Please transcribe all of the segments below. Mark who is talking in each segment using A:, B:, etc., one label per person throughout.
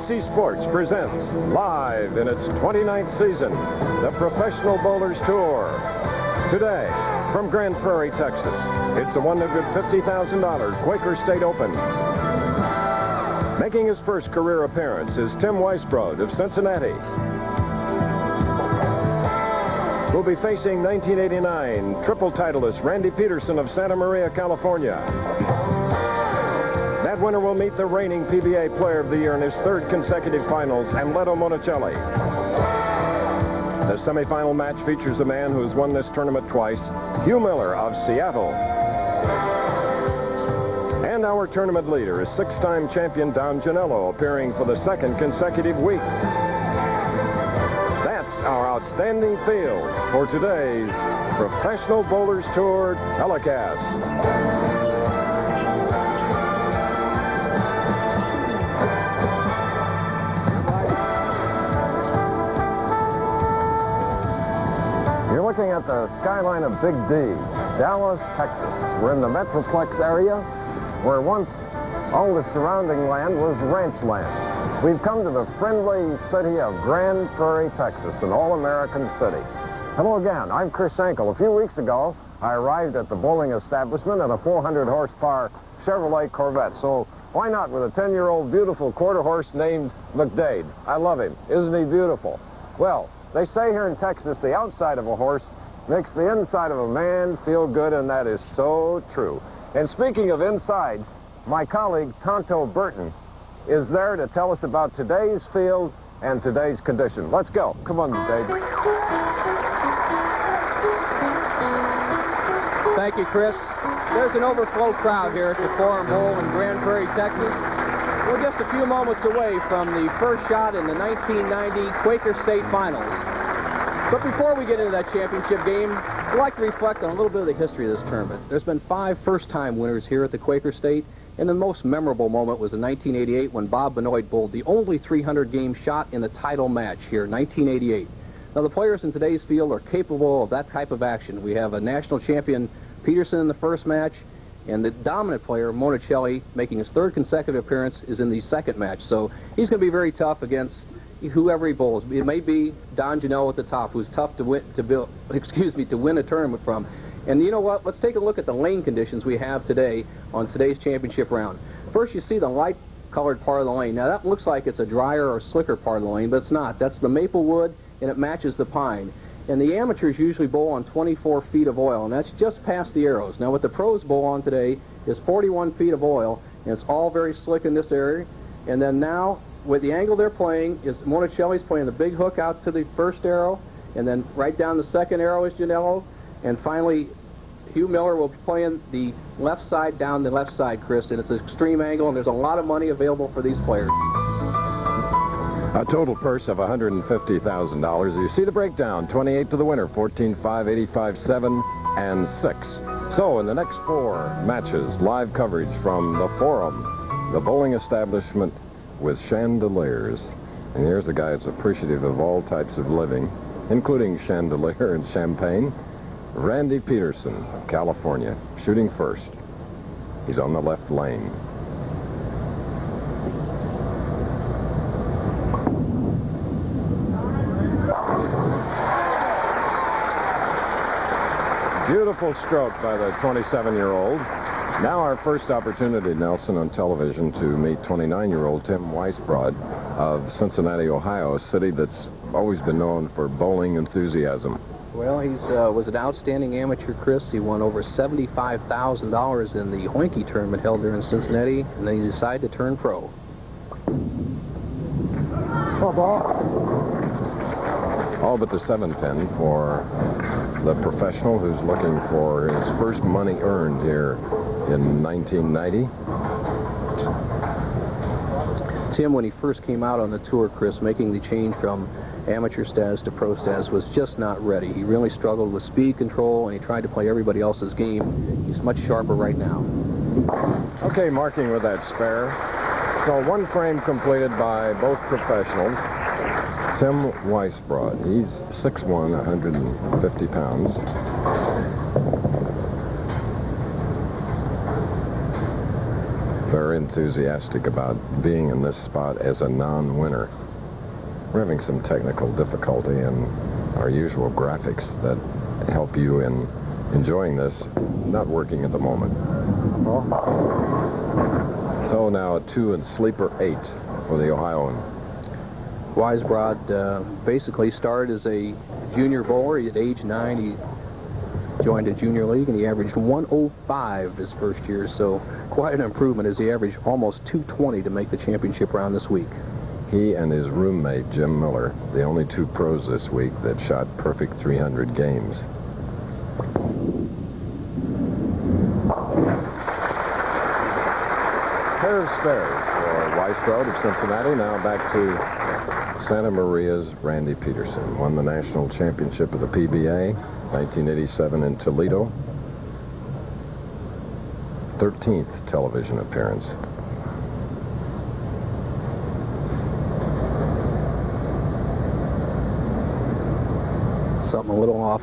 A: NBC Sports presents, live in its 29th season, the Professional Bowlers Tour. Today, from Grand Prairie, Texas, it's the $150,000 Quaker State Open. Making his first career appearance is Tim Weisbrod of Cincinnati, who'll be facing 1989 triple titleist Randy Pedersen of Santa Maria, California. That winner will meet the reigning PBA Player of the Year in his third consecutive finals, Amleto Monacelli. The semifinal match features a man who has won this tournament twice, Hugh Miller of Seattle. And our tournament leader is six-time champion Don Genalo, appearing for the second consecutive week. That's our outstanding field for today's Professional Bowlers Tour telecast. Looking at the skyline of Big D, Dallas, Texas. We're in the Metroplex area where once all the surrounding land was ranch land. We've come to the friendly city of Grand Prairie, Texas, an all-American city. Hello again, I'm Chris Sankel. A few weeks ago, I arrived at the bowling establishment in a 400-horsepower Chevrolet Corvette. So why not with a 10-year-old beautiful quarter horse named McDade? I love him. Isn't he beautiful? Well, they say here in Texas, the outside of a horse makes the inside of a man feel good, and that is so true. And speaking of inside, my colleague, Tonto Burton, is there to tell us about today's field and today's condition. Let's go. Come on, Dave.
B: Thank you, Chris. There's an overflow crowd here at the Forum Bowl in Grand Prairie, Texas. We're just a few moments away from the first shot in the 1990 Quaker State Finals. But before we get into that championship game, I'd like to reflect on a little bit of the history of this tournament. There's been 5 first-time winners here at the Quaker State, and the most memorable moment was in 1988 when Bob Benoit bowled the only 300-game shot in the title match here in 1988. Now, the players in today's field are capable of that type of action. We have a national champion, Pedersen, in the first match, and the dominant player, Monacelli, making his third consecutive appearance, is in the second match. So he's going to be very tough against whoever he bowls. It may be Don Genalo at the top, who's tough to win a tournament from. And you know what? Let's take a look at the lane conditions we have today on today's championship round. First, you see the light-colored part of the lane. Now, that looks like it's a drier or slicker part of the lane, but it's not. That's the maple wood, and it matches the pine. And the amateurs usually bowl on 24 feet of oil, and that's just past the arrows. Now, what the pros bowl on today is 41 feet of oil, and it's all very slick in this area. And then now, with the angle they're playing, is Monacelli's playing the big hook out to the first arrow, and then right down the second arrow is Janello, and finally, Hugh Miller will be playing the left side down the left side, Chris, and it's an extreme angle, and there's a lot of money available for these players.
A: A total purse of $150,000. You see the breakdown, 28 to the winner, 14-5, 85-7, and 6. So in the next 4 matches, live coverage from the Forum, the bowling establishment with chandeliers. And here's a guy that's appreciative of all types of living, including chandelier and champagne, Randy Pedersen of California, shooting first. He's on the left lane. Beautiful stroke by the 27-year-old. Now our first opportunity, Nelson, on television to meet 29-year-old Tim Weisbrod of Cincinnati, Ohio, a city that's always been known for bowling enthusiasm.
B: Well, he was an outstanding amateur, Chris. He won over $75,000 in the Hoinky tournament held there in Cincinnati, and then he decided to turn pro.
A: All but the 7-pin for the professional who's looking for his first money earned here in 1990.
B: Tim, when he first came out on the tour, Chris, making the change from amateur status to pro status, was just not ready. He really struggled with speed control, and he tried to play everybody else's game. He's much sharper right now.
A: Okay, marking with that spare. So 1 frame completed by both professionals. Tim Weisbrod, he's 6'1", 150 pounds. very enthusiastic about being in this spot as a non-winner. We're having some technical difficulty in our usual graphics that help you in enjoying this, not working at the moment. So now a 2 and sleeper 8 for the Ohioan.
B: Weisbrod basically started as a junior bowler. At age 9, he joined a junior league, and he averaged 105 his first year, so quite an improvement as he averaged almost 220 to make the championship round this week.
A: He and his roommate, Jim Miller, the only 2 pros this week that shot perfect 300 games. Pair of spares for Weisbrod of Cincinnati. Now back to Santa Maria's Randy Pedersen. Won the national championship of the PBA, 1987 in Toledo. 13th television appearance.
B: Something a little off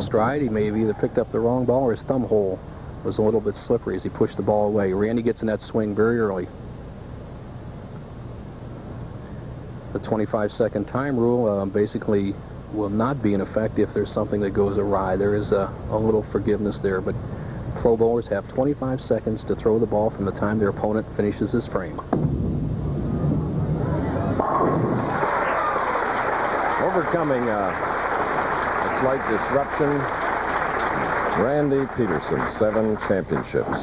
B: stride. He may have either picked up the wrong ball or his thumb hole was a little bit slippery as he pushed the ball away. Randy gets in that swing very early. The 25-second time rule basically will not be in effect if there's something that goes awry. There is a little forgiveness there, but pro bowlers have 25 seconds to throw the ball from the time their opponent finishes his frame.
A: Overcoming a slight disruption, Randy Pedersen, 7 championships.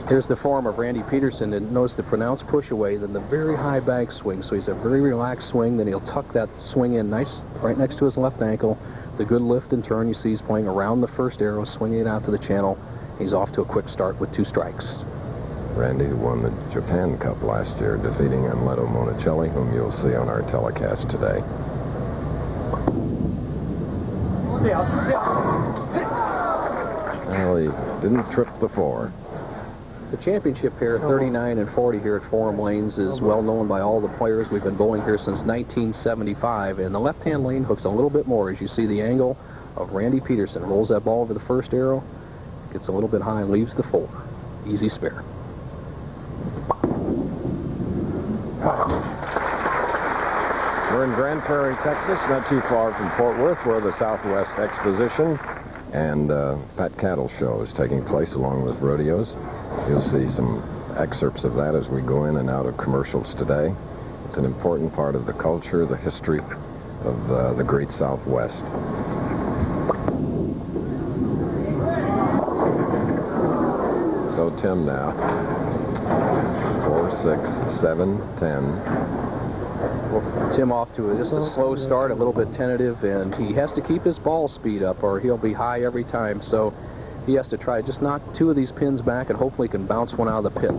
B: Here's the form of Randy Pedersen, and notice the pronounced push away, then the very high back swing. So he's a very relaxed swing, then he'll tuck that swing in nice right next to his left ankle. The good lift and turn you see he's playing around the first arrow, swinging it out to the channel. He's off to a quick start with 2 strikes.
A: Randy, who won the Japan Cup last year, defeating Amleto Monacelli, whom you'll see on our telecast today. Well, he didn't trip the 4.
B: The championship pair, 39 and 40 here at Forum Lanes, is well known by all the players. We've been bowling here since 1975, and the left-hand lane hooks a little bit more as you see the angle of Randy Pedersen. Rolls that ball over the first arrow, gets a little bit high, leaves the 4. Easy spare.
A: We're in Grand Prairie, Texas, not too far from Fort Worth, where the Southwest Exposition and Fat Cattle Show is taking place, along with rodeos. You'll see some excerpts of that as we go in and out of commercials today. It's an important part of the culture, the history of the great Southwest. So Tim now, 4, 6, 7, 10.
B: Well, Tim off to just a slow start, a little bit tentative, and he has to keep his ball speed up or he'll be high every time. So he has to try just knock 2 of these pins back and hopefully can bounce one out of the pit.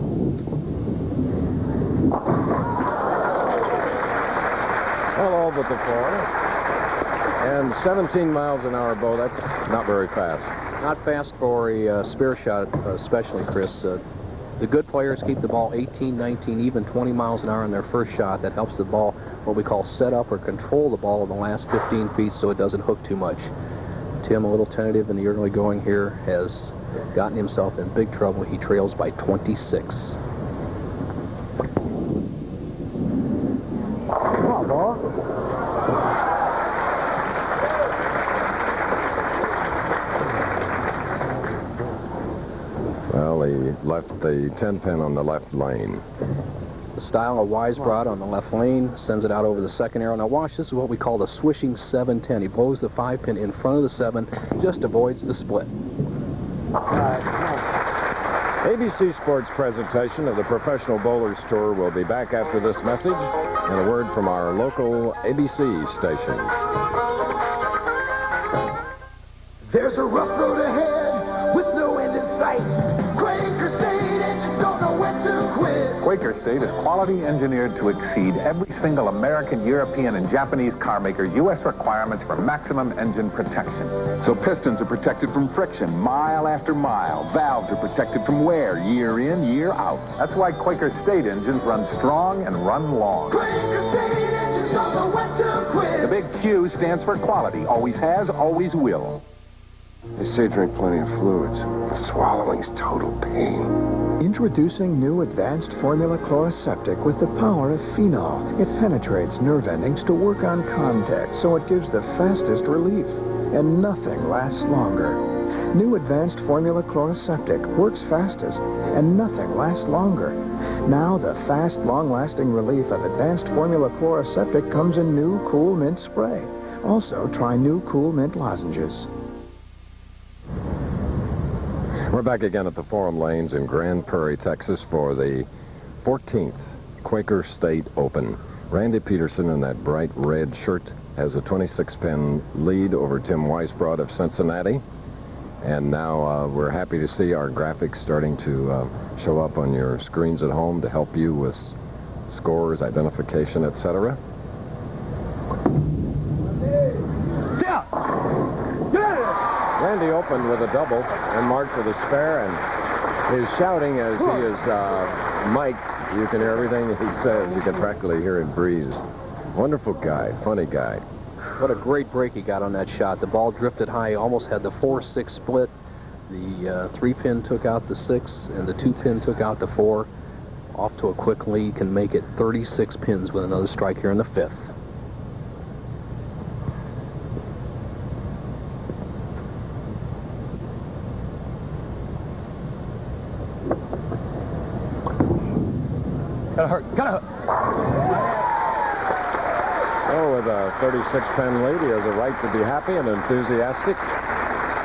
A: Well, all but the 4. And 17 miles an hour bow, that's not very fast.
B: Not fast for a spare shot, especially, Chris. The good players keep the ball 18, 19, even 20 miles an hour in their first shot. That helps the ball, what we call set up or control the ball in the last 15 feet so it doesn't hook too much. Tim, a little tentative in the early going here, has gotten himself in big trouble. He trails by 26.
C: Come on, ball.
A: Well, he left the 10-pin on the left lane.
B: The style of Weisbrod on the left lane, sends it out over the second arrow. Now watch, this is what we call the swishing 7-10. He blows the 5-pin in front of the 7, just avoids the split.
A: ABC Sports presentation of the Professional Bowlers Tour will be back after this message and a word from our local ABC stations.
D: There's a rough road ahead with no end in sight. Quaker State engines don't know when to quit.
C: Quaker State is quality engineered to exceed every single American, European, and Japanese car maker's U.S. requirements for maximum engine protection.
E: So pistons are protected from friction mile after mile. Valves are protected from wear year in, year out.
C: That's why Quaker State engines run strong and run long.
D: Quaker State engines don't know when to quit.
E: The big Q stands for quality. Always has, always will.
F: They say drink plenty of fluids. Swallowing's total pain.
G: Introducing new advanced formula chloroseptic with the power of phenol. It penetrates nerve endings to work on contact, so it gives the fastest relief. And nothing lasts longer. New advanced formula chloroseptic works fastest, and nothing lasts longer. Now the fast, long-lasting relief of advanced formula chloroseptic comes in new Cool Mint spray. Also, try new Cool Mint lozenges.
A: We're back again at the Forum Lanes in Grand Prairie, Texas for the 14th Quaker State Open. Randy Pedersen in that bright red shirt has a 26-pin lead over Tim Weisbrod of Cincinnati. And now we're happy to see our graphics starting to show up on your screens at home to help you with scores, identification, etc. Randy opened with a double and marked with a spare, and his shouting as he is mic'd, you can hear everything he says. You can practically hear it breathe. Wonderful guy, funny guy.
B: What a great break he got on that shot. The ball drifted high, almost had the 4-6 split. The 3-pin took out the 6, and the 2-pin took out the 4. Off to a quick lead, can make it 36 pins with another strike here in the 5th.
C: Gotta hurt.
A: So with a 36-pin lead, he has a right to be happy and enthusiastic.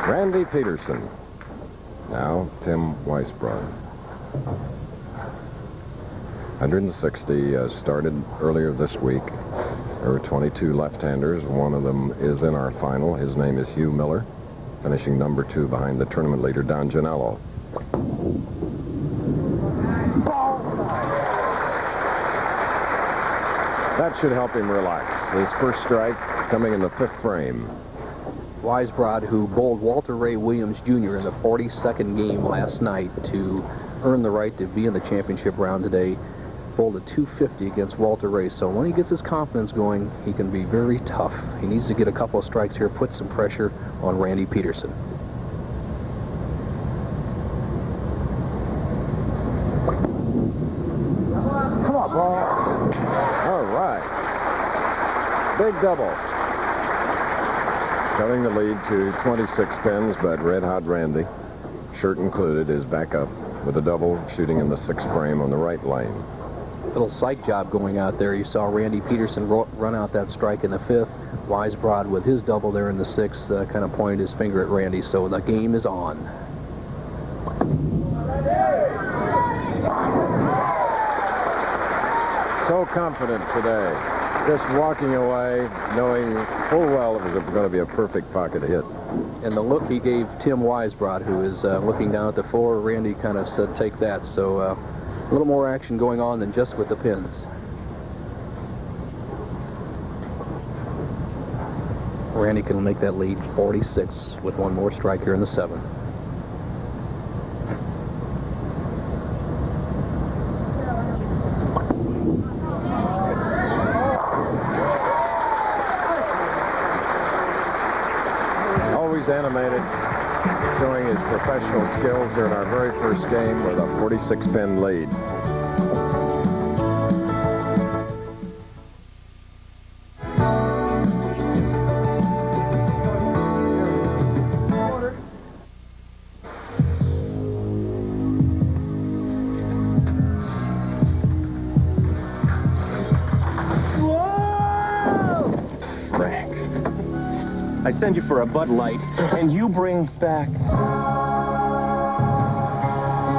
A: Randy Pedersen. Now Tim Weisbrod. 160 started earlier this week. There were 22 left-handers. One of them is in our final. His name is Hugh Miller, finishing number 2 behind the tournament leader, Don Genalo. That should help him relax. His first strike coming in the 5th frame.
B: Weisbrod, who bowled Walter Ray Williams Jr. in the 42nd game last night to earn the right to be in the championship round today, bowled a 250 against Walter Ray. So when he gets his confidence going, he can be very tough. He needs to get a couple of strikes here, put some pressure on Randy Pedersen.
A: Come on, ball. All right. Big double. Cutting the lead to 26 pins, but Red Hot Randy, shirt included, is back up with a double, shooting in the 6th frame on the right lane.
B: Little sight job going out there. You saw Randy Pedersen run out that strike in the 5th. Weisbrod with his double there in the 6th kind of pointed his finger at Randy, so the game is on.
A: So confident today. Just walking away, knowing full well it was going to be a perfect pocket hit.
B: And the look he gave Tim Weisbrod, who is looking down at the floor, Randy kind of said, take that. So a little more action going on than just with the pins. Randy can make that lead 46 with one more strike here in the 7th.
A: Animated, showing his professional skills here in our very first game with a 46-pin lead.
H: I send you for a Bud Light, and you bring back...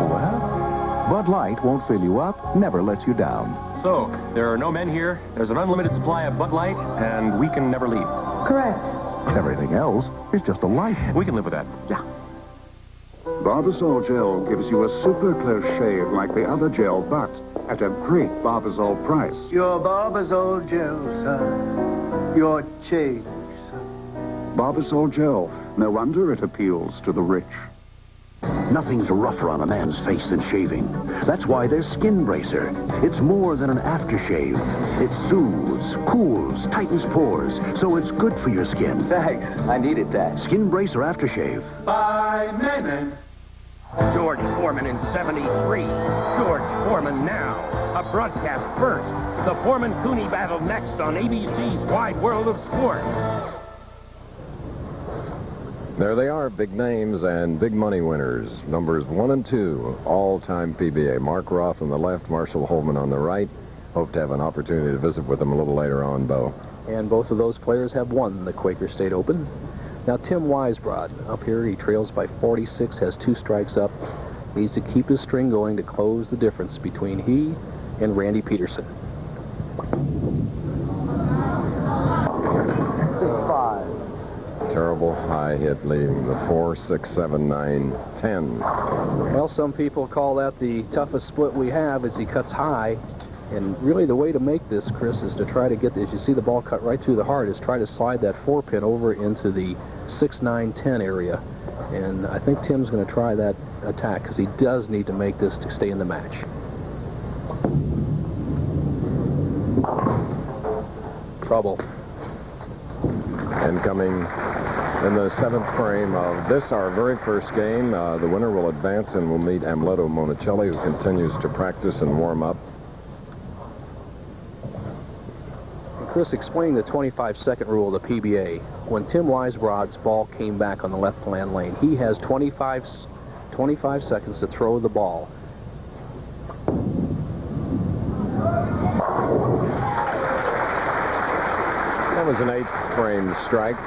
C: Well, Bud Light won't fill you up, never lets you down.
H: So, there are no men here, there's an unlimited supply of Bud Light, and we can never leave.
I: Correct.
C: Everything else is just a light.
H: We can live with that.
C: Yeah.
J: Barbasol Gel gives you a super close shave like the other gel, but at a great Barbasol price.
K: Your Barbasol Gel, son. Your chase.
J: Barbasol Gel. No wonder it appeals to the rich.
I: Nothing's rougher on a man's face than shaving. That's why there's Skin Bracer. It's more than an aftershave. It soothes, cools, tightens pores, so it's good for your skin.
L: Thanks. I needed that.
I: Skin Bracer Aftershave.
L: By men.
M: George Foreman in 73. George Foreman now. A broadcast first. The Foreman-Cooney battle next on ABC's Wide World of Sports.
A: There they are, big names and big money winners. Numbers 1 and 2, all-time PBA. Mark Roth on the left, Marshall Holman on the right. Hope to have an opportunity to visit with them a little later on, Bo.
B: And both of those players have won the Quaker State Open. Now, Tim Weisbrod up here, he trails by 46, has 2 strikes up. Needs to keep his string going to close the difference between he and Randy Pedersen.
K: 5.
A: Terrible high hit, leading the 4, 6, 7, 9, 10.
B: Well, some people call that the toughest split we have as he cuts high. And really the way to make this, Chris, is to try to get, as you see the ball cut right through the heart, is try to slide that 4-pin over into the 6, 9, 10 area. And I think Tim's going to try that attack because he does need to make this to stay in the match. Trouble.
A: And coming in the 7th frame of this, our very first game, the winner will advance and will meet Amleto Monacelli, who continues to practice and warm up.
B: Chris, explaining the 25-second rule of the PBA. When Tim Weisbrod's ball came back on the left-hand lane, he has 25 seconds to throw the ball.
A: That was an 8th frame strike.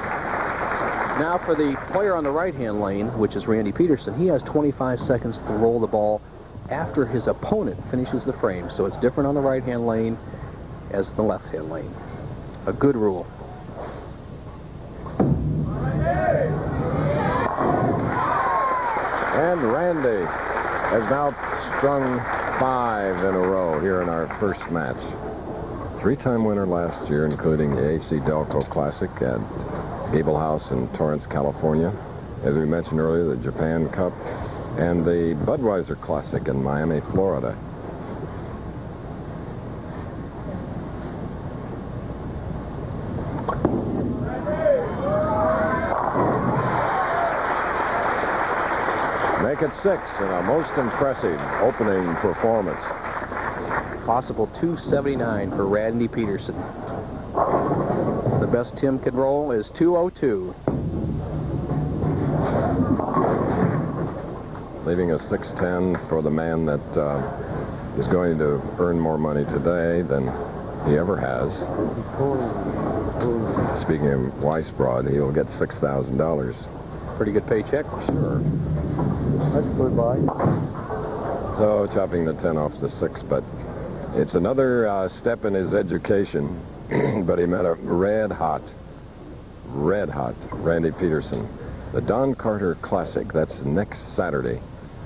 B: Now for the player on the right-hand lane, which is Randy Pedersen, he has 25 seconds to roll the ball after his opponent finishes the frame. So it's different on the right-hand lane as the left-hand lane. A good rule.
A: And Randy has now strung 5 in a row here in our first match. 3-time winner last year, including the AC Delco Classic at Gable House in Torrance, California. As we mentioned earlier, the Japan Cup and the Budweiser Classic in Miami, Florida. Make it 6 in a most impressive opening performance.
B: Possible 279 for Randy Pedersen. The best Tim can roll is 202.
A: Leaving a 610 for the man that is going to earn more money today than he ever has. Speaking of Weisbrod, he'll get $6,000.
B: Pretty good paycheck.
A: Sure.
K: That's slid by.
A: So chopping the 10 off the 6, but it's another step in his education. But he met a red-hot Randy Pedersen. The Don Carter Classic, that's next Saturday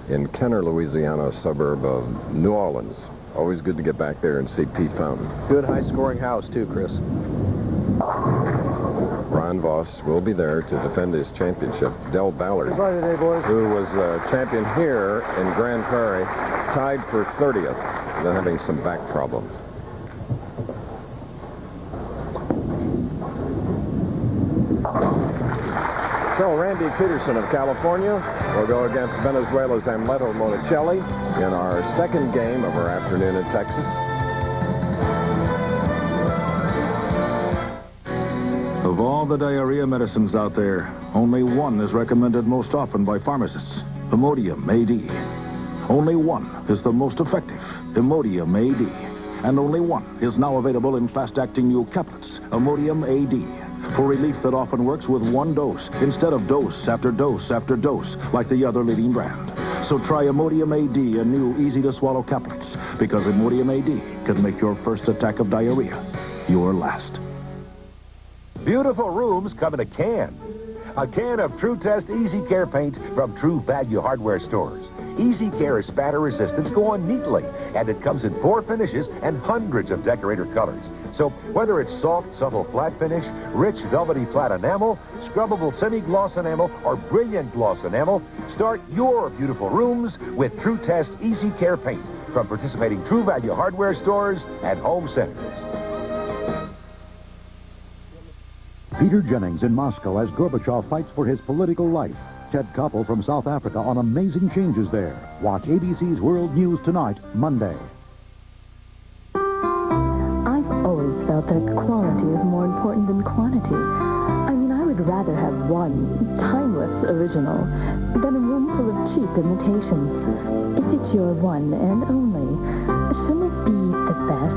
A: in Kenner, Louisiana, a suburb of New Orleans. Always good to get back there and see Pete Fountain.
B: Good high-scoring house, too, Chris.
A: Brian Voss will be there to defend his championship. Del Ballard,
K: Goodbye today, boys.
A: who was champion here in Grand Prairie, tied for 30th, then having some back problems. So Randy Pedersen of California will go against Venezuela's Amleto Monacelli in our second game of our afternoon in Texas.
N: Of all the diarrhea medicines out there, only one is recommended most often by pharmacists, Imodium AD. Only one is the most effective, Imodium AD. And only one is now available in fast-acting new caplets, Imodium AD. For relief that often works with one dose, instead of dose after dose after dose, like the other leading brand. So try Imodium AD, a new, easy-to-swallow caplets, because Imodium AD can make your first attack of diarrhea your last.
O: Beautiful rooms come in a can. A can of True Test Easy Care paint from True Value Hardware stores. Easy Care is spatter resistant, go on neatly, and it comes in 4 finishes and hundreds of decorator colors. So whether it's soft, subtle flat finish, rich, velvety flat enamel, scrubbable semi-gloss enamel, or brilliant gloss enamel, start your beautiful rooms with True Test Easy Care Paint from participating True Value hardware stores and home centers.
P: Peter Jennings in Moscow as Gorbachev fights for his political life. Ted Koppel from South Africa on amazing changes there. Watch ABC's World News Tonight, Monday.
Q: I've always felt that quality is more important than quantity. I mean, I would rather have one timeless original than a room full of cheap imitations. If it's your one and only, shouldn't it be the best?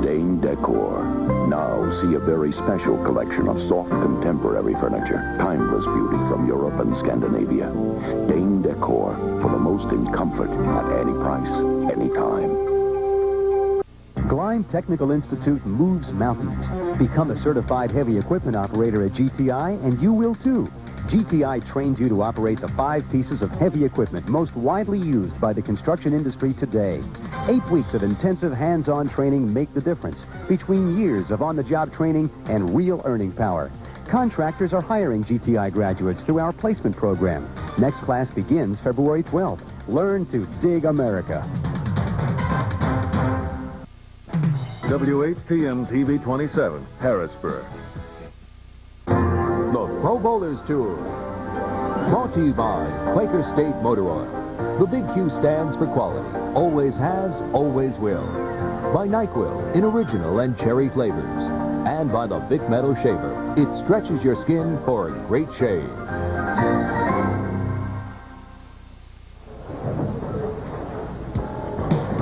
I: Dane Decor. Now see a very special collection of soft contemporary furniture. Timeless beauty from Europe and Scandinavia. Dane Decor for the most in comfort at any price, anytime.
R: Gleim Technical Institute moves mountains. Become a certified heavy equipment operator at GTI, and you will too. GTI trains you to operate the 5 pieces of heavy equipment most widely used by the construction industry today. 8 weeks of intensive hands-on training make the difference between years of on-the-job training and real earning power. Contractors are hiring GTI graduates through our placement program. Next class begins February 12th. Learn to dig America.
N: WHTN TV 27, Harrisburg.
S: The Pro Bowlers Tour. Brought to you by Quaker State Motor Oil. The Big Q stands for quality. Always has, always will. By NyQuil in original and cherry flavors. And by the Bic Metal Shaver. It stretches your skin for a great shave.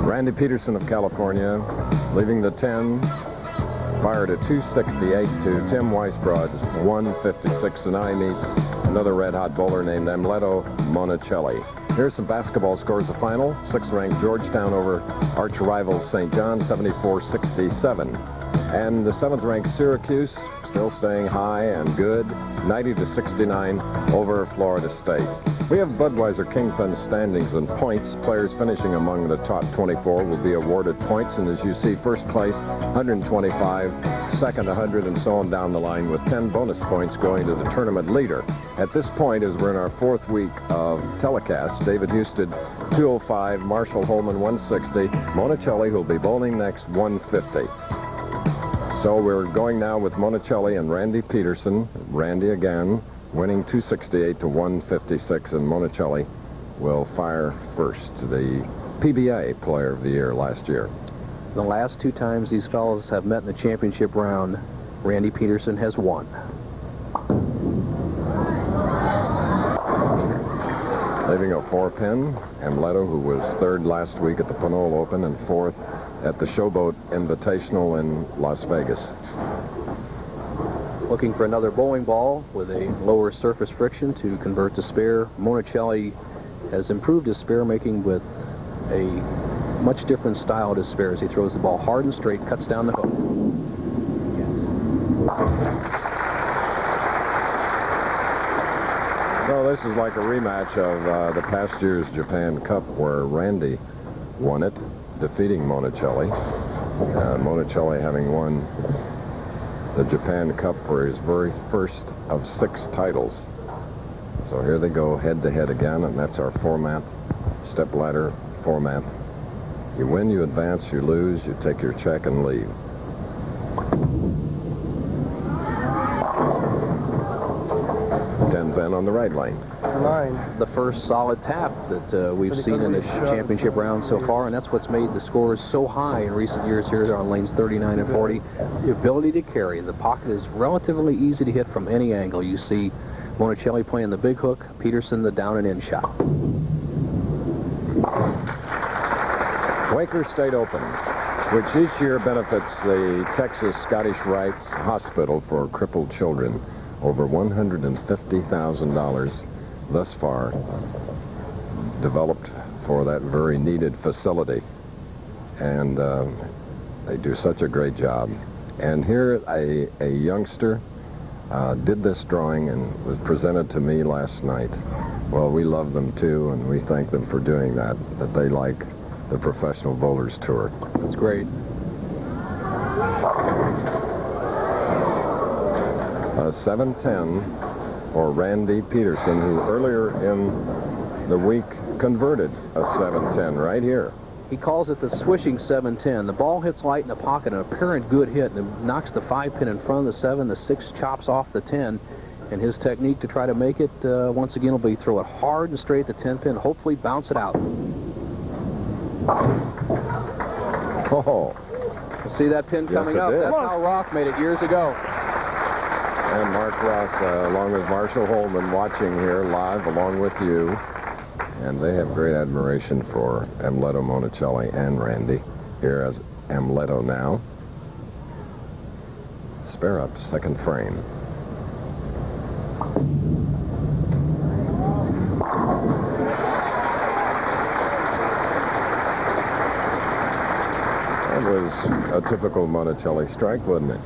A: Randy Pedersen of California, leaving the 10, fired at 268 to Tim Weisbrod's 156, and I meets another red-hot bowler named Amleto Monacelli. Here's some basketball scores of final. 6th-ranked Georgetown over arch rival St. John, 74-67. And the 7th-ranked Syracuse, still staying high and good, 90-69 over Florida State. We have Budweiser Kingpin standings and points. Players finishing among the top 24 will be awarded points, and as you see, first place 125, second 100, and so on down the line, with 10 bonus points going to the tournament leader. At this point, as we're in our 4th week of telecast, David Husted 205, Marshall Holman 160, Monacelli, who'll be bowling next, 150. So we're going now with Monacelli and Randy Pedersen. Randy again, winning 268 to 156, and Monacelli will fire first, the PBA Player of the Year last year.
B: The last 2 times these fellows have met in the championship round, Randy Pedersen has won.
A: Leaving a 4-pin, Amleto, who was 3rd last week at the Pinole Open and 4th at the Showboat Invitational in Las Vegas.
B: Looking for another bowling ball with a lower surface friction to convert to spare. Monacelli has improved his spare making with a much different style to spare as he throws the ball hard and straight, cuts down the hook.
A: So this is like a rematch of the past year's Japan Cup, where Randy won it, defeating Monacelli. Monacelli having won the Japan Cup for his very first of 6 titles. So here they go head-to-head again, and that's our format, stepladder format. You win, you advance, you lose, you take your check and leave. Then on the right lane.
B: The first solid tap that we've seen in this championship round so far, and that's what's made the scores so high in recent years here on lanes 39 and 40. The ability to carry. The pocket is relatively easy to hit from any angle. You see Monacelli playing the big hook, Pedersen the down and in shot.
A: Quaker State Open, which each year benefits the Texas Scottish Rites Hospital for crippled children. Over $150,000 thus far developed for that very needed facility. And they do such a great job. And here a youngster did this drawing and was presented to me last night. Well, we love them too, and we thank them for doing that they like the Professional Bowlers Tour.
B: That's great.
A: A 7-10 for Randy Pedersen, who earlier in the week converted a 7-10 right here.
B: He calls it the swishing 7-10. The ball hits light in the pocket, an apparent good hit, and it knocks the 5-pin in front of the 7. The 6 chops off the 10. And his technique to try to make it, once again, will be throw it hard and straight at the 10-pin, hopefully bounce it out.
A: Oh.
B: See that pin coming up? That's how Roth made it years ago.
A: And Mark Roth, along with Marshall Holman, watching here live along with you. And they have great admiration for Amleto Monacelli and Randy. Here as Amleto now. Spare up, second frame. That was a typical Monacelli strike, wasn't it?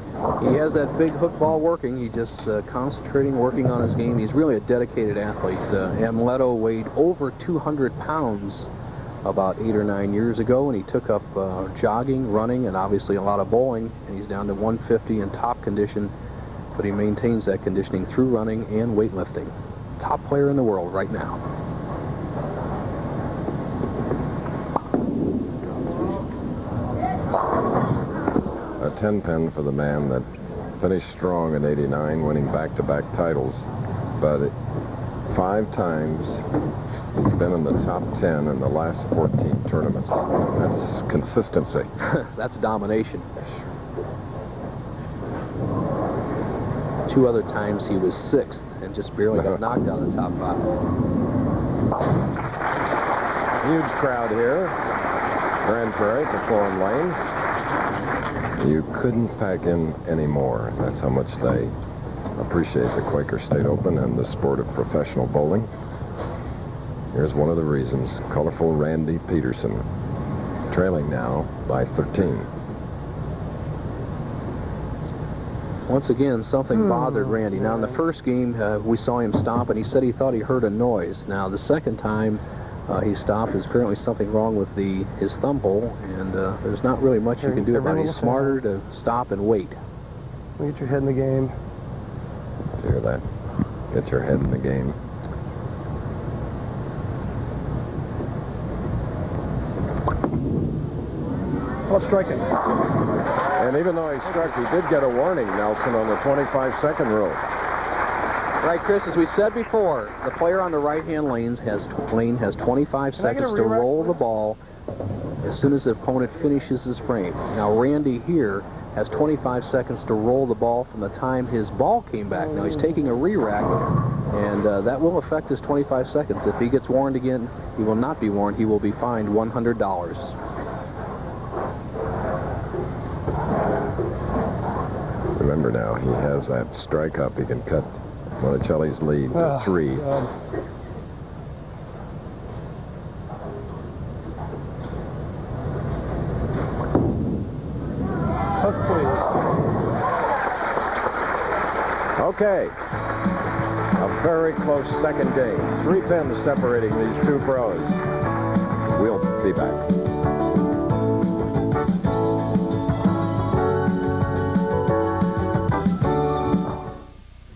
B: He has that big hook ball working. He just concentrating, working on his game. He's really a dedicated athlete. Amleto weighed over 200 pounds about 8 or 9 years ago, and he took up jogging, running, and obviously a lot of bowling. And he's down to 150 in top condition, but he maintains that conditioning through running and weightlifting. Top player in the world right now.
A: A 10-pin for the man that finished strong in '89, winning back-to-back titles. But 5 times he's been in the top 10 in the last 14 tournaments. That's consistency.
B: That's domination. 2 other times he was 6th and just barely got knocked out of the top 5.
A: Huge crowd here. Grand Prairie to Foreign Lanes. You couldn't pack in any more. That's how much they appreciate the Quaker State Open and the sport of professional bowling. Here's one of the reasons. Colorful Randy Pedersen, trailing now by 13.
B: Once again, something bothered Randy. Now, in the first game, we saw him stop, and he said he thought he heard a noise. Now, the second time he stopped, there's apparently something wrong with his thumb hole, and there's not really much you can do about it. He's smarter to stop and wait.
T: Get your head in the game.
A: Did you hear that? Get your head in the game.
T: What's striking?
A: And even though he struck, he did get a warning, Nelson, on the 25-second rule.
B: Right, Chris, as we said before, the player on the right-hand lane has 25 seconds to roll the ball as soon as the opponent finishes his frame. Now, Randy here has 25 seconds to roll the ball from the time his ball came back. Now, he's taking a re-rack, and that will affect his 25 seconds. If he gets warned again, he will not be warned. He will be fined $100.
A: Remember now, he has that strike up. He can cut Monacelli's lead to 3. Okay. A very close second game. 3 pins separating these 2 pros. We'll be back.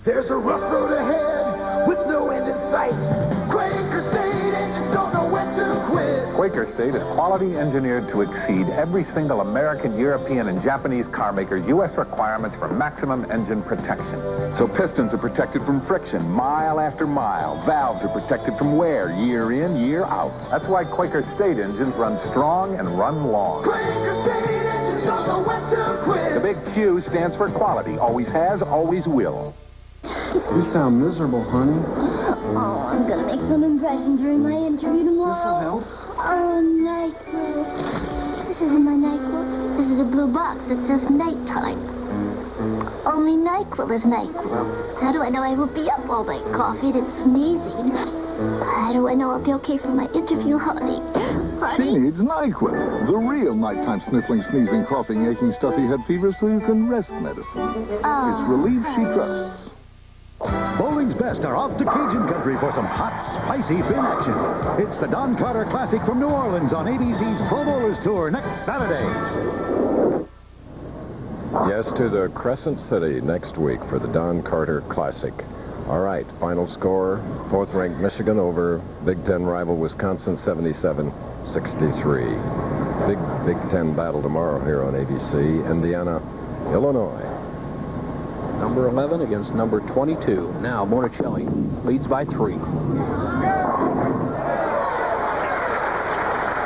D: There's a rough road ahead with no end in sight. Quaker State engines don't know when to quit.
C: Quaker State is quality engineered to exceed every single American, European, and Japanese car maker's U.S. requirements for maximum engine protection.
E: So pistons are protected from friction mile after mile. Valves are protected from wear year in, year out.
C: That's why Quaker State engines run strong and run long.
D: Quaker State engines don't know when to quit.
E: The big Q stands for quality. Always has, always will.
K: You sound miserable, honey.
U: Oh, I'm gonna make some impression during my interview tomorrow.
K: This'll help.
U: Oh, NyQuil. This isn't my NyQuil. This is a blue box that says nighttime. Only NyQuil is NyQuil. How do I know I won't be up all night coughing and sneezing? How do I know I'll be okay for my interview, honey?
J: She needs NyQuil, the real nighttime sniffling, sneezing, coughing, aching, stuffy head fever so you can rest medicine. It's relief she trusts.
P: Bowling's best are off to Cajun country for some hot, spicy fin action. It's the Don Carter Classic from New Orleans on ABC's Pro Bowlers Tour next Saturday.
A: Yes, to the Crescent City next week for the Don Carter Classic. All right, final score, 4th-ranked Michigan over Big Ten rival Wisconsin, 77-63. Big Ten battle tomorrow here on ABC. Indiana, Illinois.
B: Number 11 against number 22. Now Monacelli leads by 3.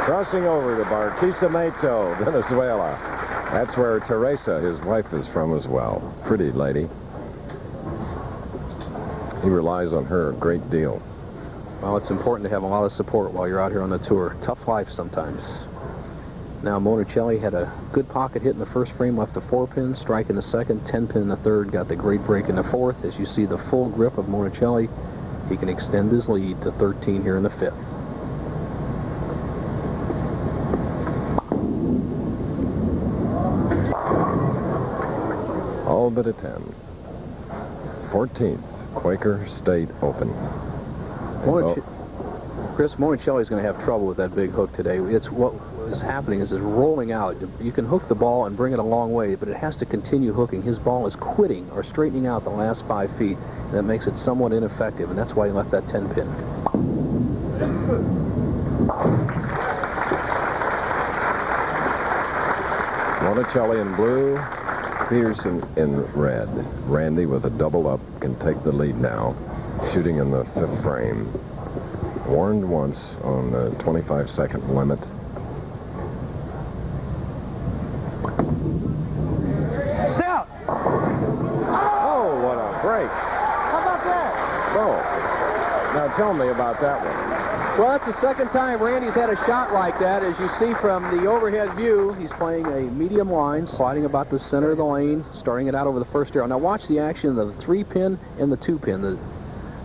A: Crossing over to Barquisimeto, Venezuela. That's where Teresa, his wife, is from as well. Pretty lady. He relies on her a great deal.
B: Well, it's important to have a lot of support while you're out here on the tour. Tough life sometimes. Now Monacelli had a good pocket hit in the first frame, left a 4-pin, strike in the second, 10-pin in the third, got the great break in the fourth. As you see the full grip of Monacelli, he can extend his lead to 13 here in the fifth.
A: All but a 10. 14th, Quaker State Open.
B: Chris, Monacelli's going to have trouble with that big hook today. It's what is happening is it's rolling out. You can hook the ball and bring it a long way, but it has to continue hooking. His ball is quitting or straightening out the last 5 feet, and that makes it somewhat ineffective, and that's why he left that 10-pin.
A: Monacelli in blue, Pedersen in red. Randy with a double up can take the lead now, shooting in the 5th frame. Warned once on the 25-second limit.
D: Stop!
A: Oh, what a break.
D: How about that?
A: Oh, now tell me about that one.
B: Well, that's the second time Randy's had a shot like that. As you see from the overhead view, he's playing a medium line, sliding about the center of the lane, starting it out over the first arrow. Now watch the action of the 3-pin and the 2-pin.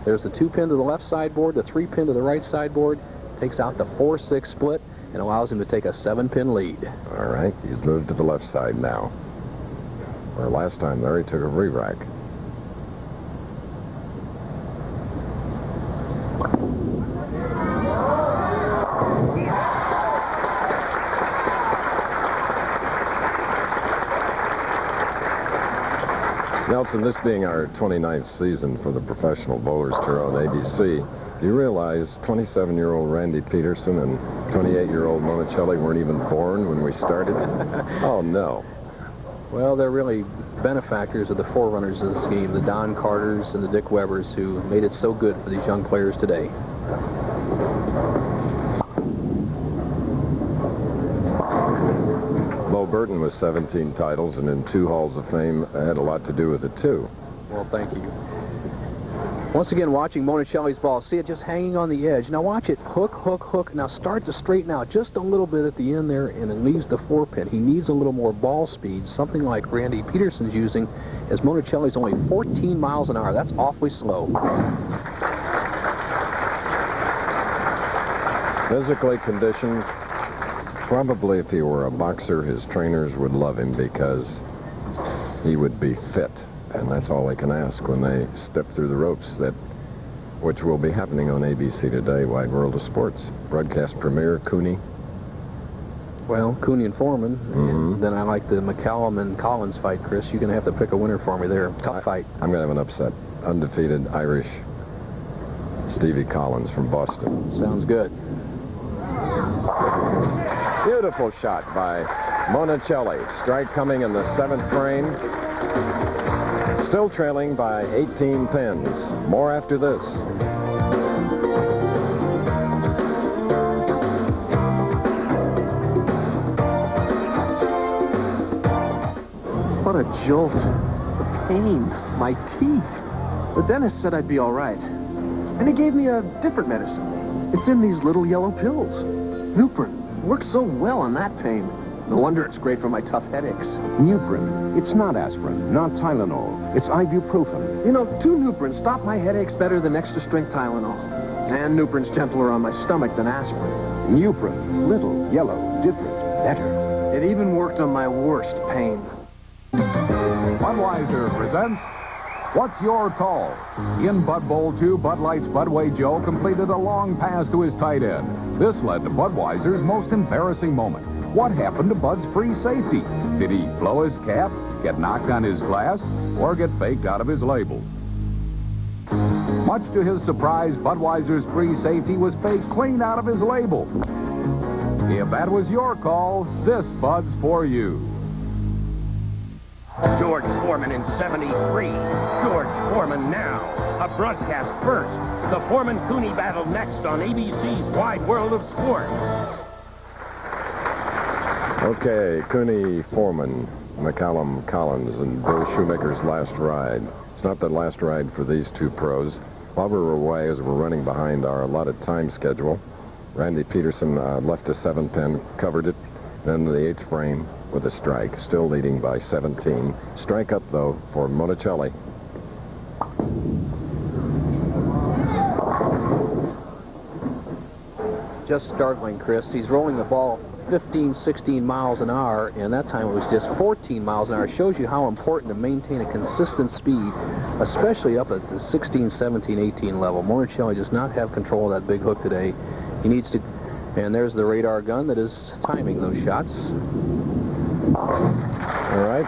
B: There's the 2-pin to the left sideboard, the 3-pin to the right sideboard, takes out the 4-6 split, and allows him to take a 7-pin lead.
A: All right, he's moved to the left side now. Where last time there he took a re-rack. Nelson, this being our 29th season for the Professional Bowlers Tour on ABC, do you realize 27-year-old Randy Pedersen and 28-year-old Monacelli weren't even born when we started? Oh, no.
B: Well, they're really benefactors of the forerunners of the scheme, the Don Carters and the Dick Webbers, who made it so good for these young players today.
A: Burton with 17 titles and in 2 Halls of Fame had a lot to do with it, too.
B: Well, thank you. Once again, watching Monacelli's ball. See it just hanging on the edge. Now watch it. Hook, hook, hook. Now start to straighten out just a little bit at the end there, and it leaves the 4-pin. He needs a little more ball speed, something like Randy Pedersen's using, as Monacelli's only 14 miles an hour. That's awfully slow.
A: Physically conditioned. Probably if he were a boxer, his trainers would love him because he would be fit. And that's all they can ask when they step through the ropes, which will be happening on ABC today, Wide World of Sports. Broadcast premiere, Cooney.
B: Well, Cooney and Foreman. And then I like the McCallum and Collins fight, Chris. You're going to have to pick a winner for me there. Tough fight.
A: I'm going to have an upset. Undefeated Irish Stevie Collins from Boston.
B: Sounds good.
A: Beautiful shot by Monacelli. Strike coming in the 7th frame. Still trailing by 18 pins. More after this.
F: What a jolt. The pain. My teeth. The dentist said I'd be all right. And he gave me a different medicine. It's in these little yellow pills. Nuprin. Works so well on that pain. No wonder it's great for my tough headaches.
V: Nuprin. It's not aspirin, not Tylenol. It's ibuprofen.
F: You know, 2 Nuprins stop my headaches better than extra-strength Tylenol. And Nuprin's gentler on my stomach than aspirin.
V: Nuprin. Little, yellow, different, better.
F: It even worked on my worst pain.
C: Budweiser presents What's Your Call? In Bud Bowl 2, Bud Light's Budway Joe completed a long pass to his tight end. This led to Budweiser's most embarrassing moment. What happened to Bud's free safety? Did he blow his cap? get knocked on his glass, or get faked out of his label. Much to his surprise, Budweiser's free safety was faked clean out of his label. If that was your call, this Bud's for you.
M: George Foreman in 73. George Foreman now. A broadcast first. The Foreman-Cooney battle next on ABC's Wide World of Sport.
A: Okay, Cooney, Foreman, McCallum, Collins, and Bill Shoemaker's last ride. It's not the last ride for these two pros. While we're away, as we're running behind our allotted time schedule, Randy Pedersen left a 7-pin, covered it, then the 8th frame with a strike, still leading by 17. Strike up, though, for Monacelli.
B: Just startling, Chris. He's rolling the ball 15, 16 miles an hour, and that time it was just 14 miles an hour. It shows you how important to maintain a consistent speed, especially up at the 16, 17, 18 level. Monacelli does not have control of that big hook today. He needs to, and there's the radar gun that is timing those shots.
A: All right.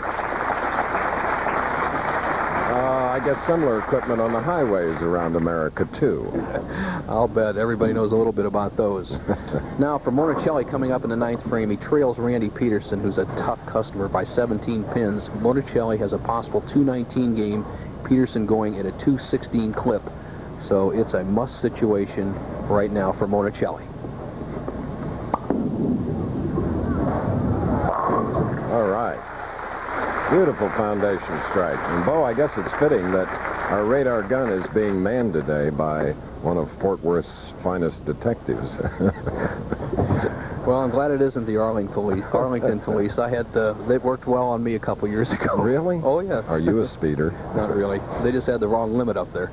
A: I guess similar equipment on the highways around America, too.
B: I'll bet everybody knows a little bit about those. Now, for Monacelli coming up in the 9th frame, he trails Randy Pedersen, who's a tough customer, by 17 pins. Monacelli has a possible 219 game, Pedersen going at a 216 clip. So it's a must situation right now for Monacelli.
A: All right. Beautiful foundation strike. And, Bo, I guess it's fitting that our radar gun is being manned today by one of Fort Worth's finest detectives.
B: Well, I'm glad it isn't the Arlington police. I had they worked well on me a couple years ago.
A: Really?
B: Oh, yes.
A: Are you a speeder?
B: Not really. They just had the wrong limit up there.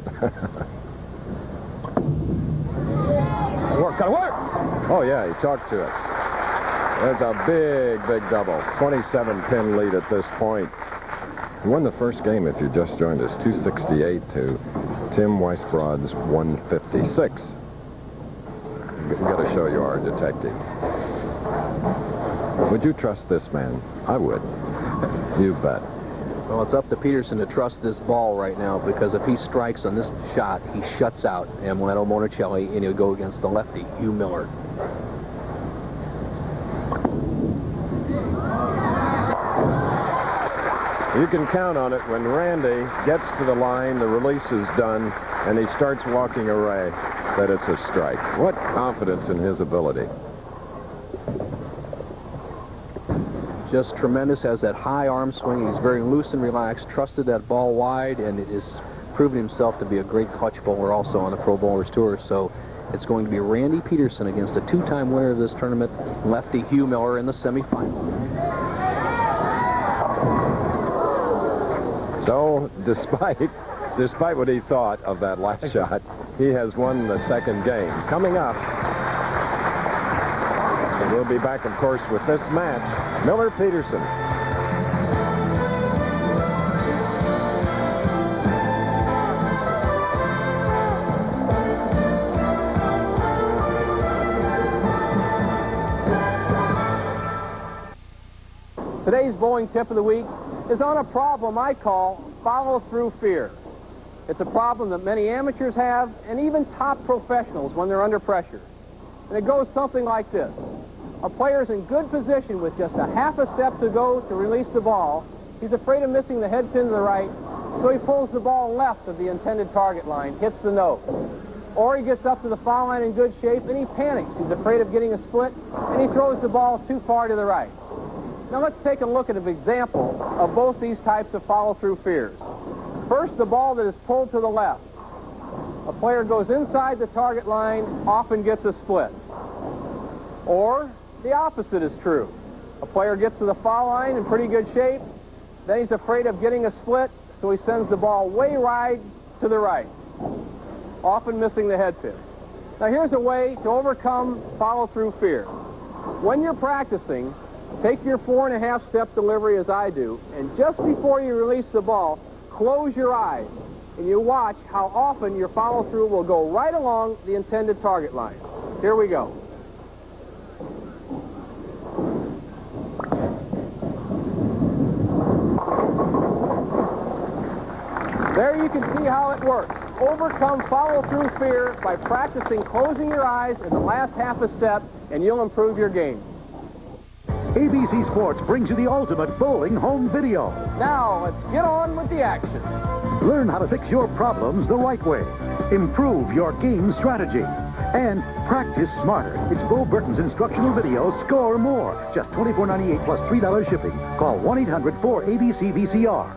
A: Gotta work. Oh, yeah, he talked to it. There's a big, big double. 27-pin lead at this point. He won the first game, if you just joined us, 268 to Tim Weisbrod's 156. We've got to show you our detective. Would you trust this man? I would. You bet.
B: Well, it's up to Pedersen to trust this ball right now, because if he strikes on this shot, he shuts out Amleto Monacelli, and he'll go against the lefty, Hugh Miller.
A: You can count on it when Randy gets to the line, the release is done, and he starts walking away, that it's a strike. What confidence in his ability.
B: Just tremendous, has that high arm swing. He's very loose and relaxed, trusted that ball wide, and it has proven himself to be a great clutch bowler also on the Pro Bowlers Tour. So it's going to be Randy Pedersen against a two-time winner of this tournament, lefty Hugh Miller, in the semifinal.
A: So, despite what he thought of that last shot, he has won the second game. Coming up, and we'll be back, of course, with this match, Miller-Pedersen.
B: Today's bowling tip of the week is on a problem I call follow-through fear. It's a problem that many amateurs have, and even top professionals when they're under pressure. And it goes something like this. A player's in good position with just a half a step to go to release the ball. He's afraid of missing the head pin to the right, so he pulls the ball left of the intended target line, hits the nose. Or he gets up to the foul line in good shape, and he panics. He's afraid of getting a split, and he throws the ball too far to the right. Now let's take a look at an example of both these types of follow-through fears. First, the ball that is pulled to the left. A player goes inside the target line, often gets a split. Or the opposite is true. A player gets to the foul line in pretty good shape, then he's afraid of getting a split, so he sends the ball way wide to the right, often missing the head pin. Now here's a way to overcome follow-through fear. When you're practicing, take your 4.5-step delivery as I do, and just before you release the ball, close your eyes, and you watch how often your follow-through will go right along the intended target line. Here we go. There you can see how it works. Overcome follow-through fear by practicing closing your eyes in the last half a step, and you'll improve your game.
P: ABC Sports brings you the ultimate bowling home video.
B: Now, let's get on with the action.
P: Learn how to fix your problems the right way. Improve your game strategy. And practice smarter. It's Bo Burton's instructional video, Score More. Just $24.98 plus $3 shipping. Call 1-800-4ABC-VCR.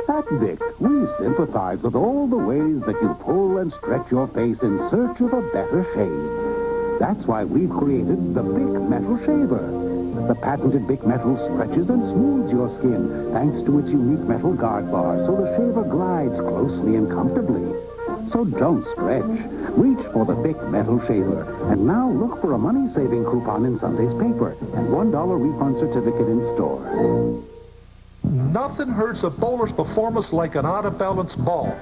I: At Bic, we sympathize with all the ways that you pull and stretch your face in search of a better shave. That's why we've created the Bic Metal Shaver. The patented Bic Metal stretches and smooths your skin thanks to its unique metal guard bar, so the shaver glides closely and comfortably. So don't stretch. Reach for the Bic Metal Shaver. And now look for a money-saving coupon in Sunday's paper and $1 refund certificate in store.
G: Nothing hurts a bowler's performance like an out-of-balance ball.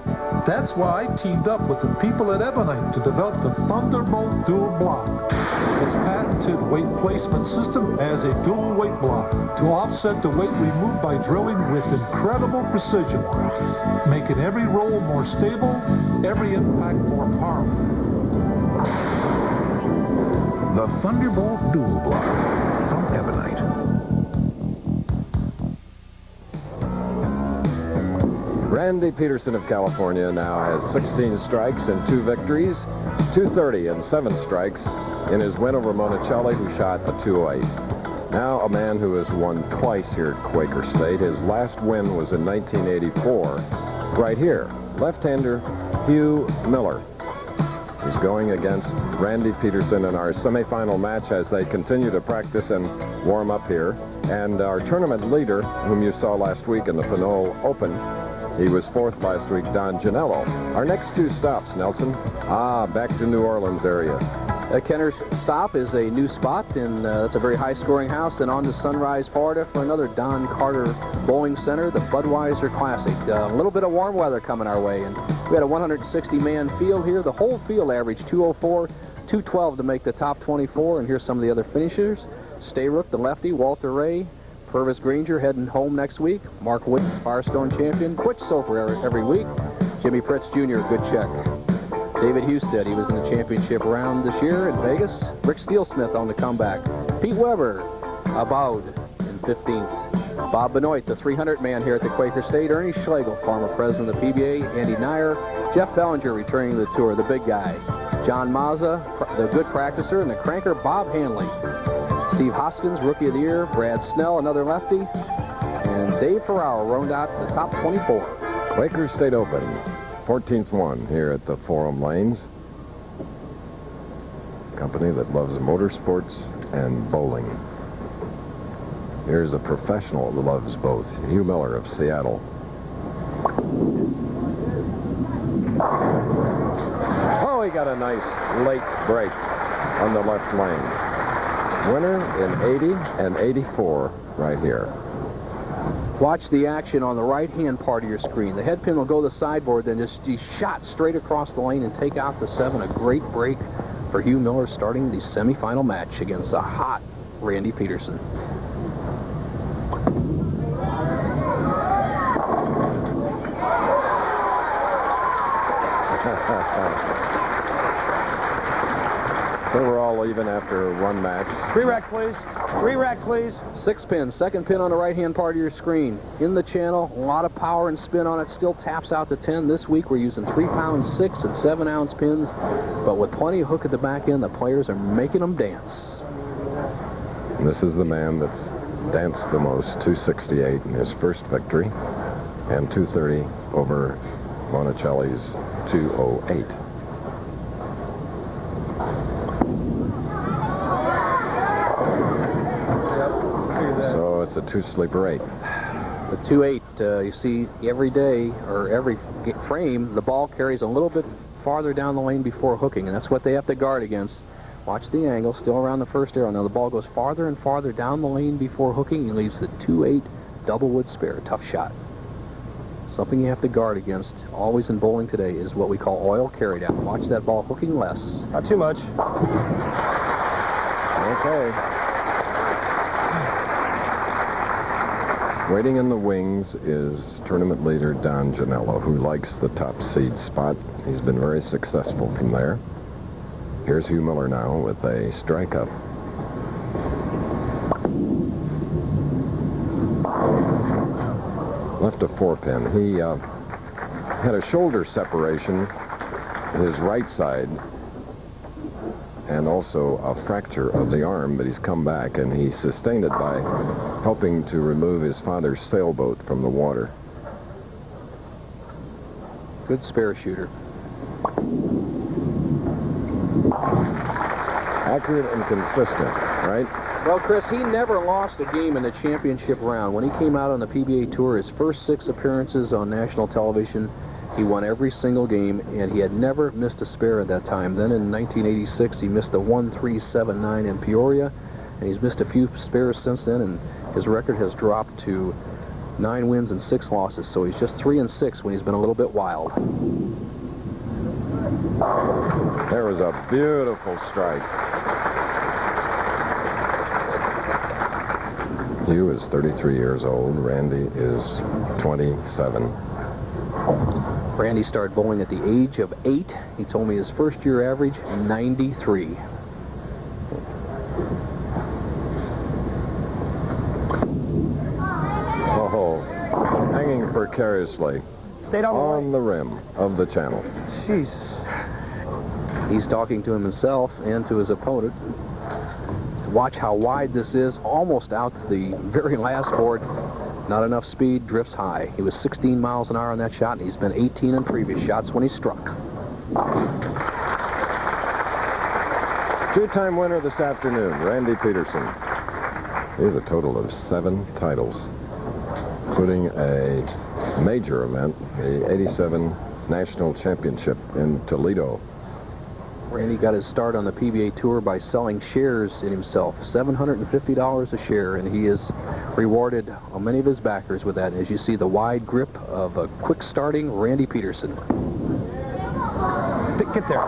G: That's why I teamed up with the people at Ebonite to develop the Thunderbolt Dual Block. Its patented weight placement system as a dual weight block to offset the weight removed by drilling with incredible precision, making every roll more stable, every impact more powerful.
S: The Thunderbolt Dual Block from Ebonite.
A: Randy Pedersen of California now has 16 strikes and 2 victories, 230 and 7 strikes in his win over Monacelli, who shot a 208. Now a man who has won twice here at Quaker State. His last win was in 1984, right here. Left-hander Hugh Miller. He's going against Randy Pedersen in our semifinal match as they continue to practice and warm up here. And our tournament leader, whom you saw last week in the Pinot Open, he was 4th last week, Don Genalo. Our next 2 stops, Nelson. Back to New Orleans area.
B: Kenner's stop is a new spot, and it's a very high-scoring house. And on to Sunrise, Florida for another Don Carter Bowling Center, the Budweiser Classic. A little bit of warm weather coming our way, and we had a 160-man field here. The whole field averaged 204, 212 to make the top 24. And here's some of the other finishers. Stayrook, the lefty, Walter Ray, Purvis Granger heading home next week. Mark Witt, Firestone champion. Quitch Soper every week. Jimmy Pritz Jr., good check. David Husted, he was in the championship round this year in Vegas. Rick Steelsmith on the comeback. Pete Weber, Abode in 15th. Bob Benoit, the 300-man here at the Quaker State. Ernie Schlegel, former president of the PBA. Andy Nyer. Jeff Bellinger returning to the tour, the big guy. John Mazza, the good practicer, and the cranker Bob Hanley. Steve Hoskins, Rookie of the Year. Brad Snell, another lefty. And Dave Ferraro rounded out the top 24.
A: Quaker State Open, 14th one here at the Forum Lanes. Company that loves motorsports and bowling. Here's a professional that loves both, Hugh Miller of Seattle. Oh, he got a nice late break on the left lane. Winner in 80 and 84 right here.
B: Watch the action on the right-hand part of your screen. The head pin will go to the sideboard, then just be shot straight across the lane and take out the 7. A great break for Hugh Miller starting the semifinal match against a hot Randy Pedersen.
A: So we're all even after one match.
B: 3 rack, please. 3 rack, please. 6 pin. Second pin on the right-hand part of your screen. In the channel, a lot of power and spin on it. Still taps out to 10. This week we're using 3-pound 6 and 7-ounce pins, but with plenty of hook at the back end, the players are making them dance.
A: And this is the man that's danced the most, 268 in his first victory, and 230 over Monacelli's 208. So it's a 2-sleeper 8.
B: The 2-8, you see every day, or every frame, the ball carries a little bit farther down the lane before hooking, and that's what they have to guard against. Watch the angle, still around the first arrow. Now the ball goes farther and farther down the lane before hooking, and leaves the 2-8 double wood spare. Tough shot. Something you have to guard against, always in bowling today, is what we call oil carry down. Watch that ball hooking less.
T: Not too much.
A: Okay. Waiting in the wings is tournament leader Don Genalo, who likes the top seed spot. He's been very successful from there. Here's Hugh Miller now with a strike up. Left a 4-pin. He had a shoulder separation, his right side, and also a fracture of the arm, but he's come back, and he sustained it by helping to remove his father's sailboat from the water.
B: Good spare shooter.
A: Accurate and consistent, right?
B: Well, Chris, he never lost a game in the championship round. When he came out on the PBA Tour, his first 6 appearances on national television, he won every single game, and he had never missed a spare at that time. Then in 1986, he missed a 1-3-7-9 in Peoria, and he's missed a few spares since then, and his record has dropped to 9 wins and 6 losses, so he's just 3-6 when he's been a little bit wild.
A: There was a beautiful strike. Hugh is 33 years old. Randy is 27.
B: Randy started bowling at the age of 8. He told me his first year average, 93.
A: Oh, hanging precariously on the rim of the channel.
B: Jesus. He's talking to himself and to his opponent. Watch how wide this is, almost out to the very last board. Not enough speed, drifts high. He was 16 miles an hour on that shot, and he's been 18 in previous shots when he struck.
A: Two-time winner this afternoon, Randy Pedersen. He has a total of 7 titles, including a major event, the 87 National Championship in Toledo.
B: Randy got his start on the PBA Tour by selling shares in himself, $750 a share, and he has rewarded many of his backers with that. As you see, the wide grip of a quick-starting Randy Pedersen.
F: Get there.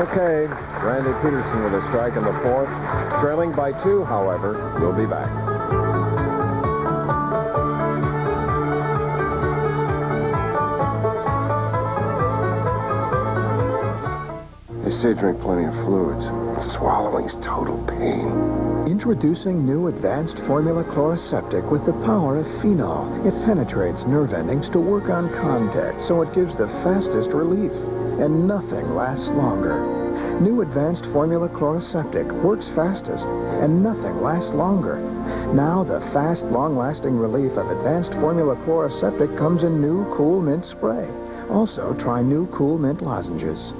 A: Okay, Randy Pedersen with a strike in the 4th. Trailing by 2, however. We'll be back.
V: They say drink plenty of fluids. Swallowing's total pain.
H: Introducing new advanced formula chloroseptic with the power of phenol. It penetrates nerve endings to work on contact, so it gives the fastest relief. And nothing lasts longer. New advanced formula chloroseptic works fastest, and nothing lasts longer. Now the fast, long-lasting relief of advanced formula chloroseptic comes in new Cool Mint spray. Also, try new Cool Mint lozenges.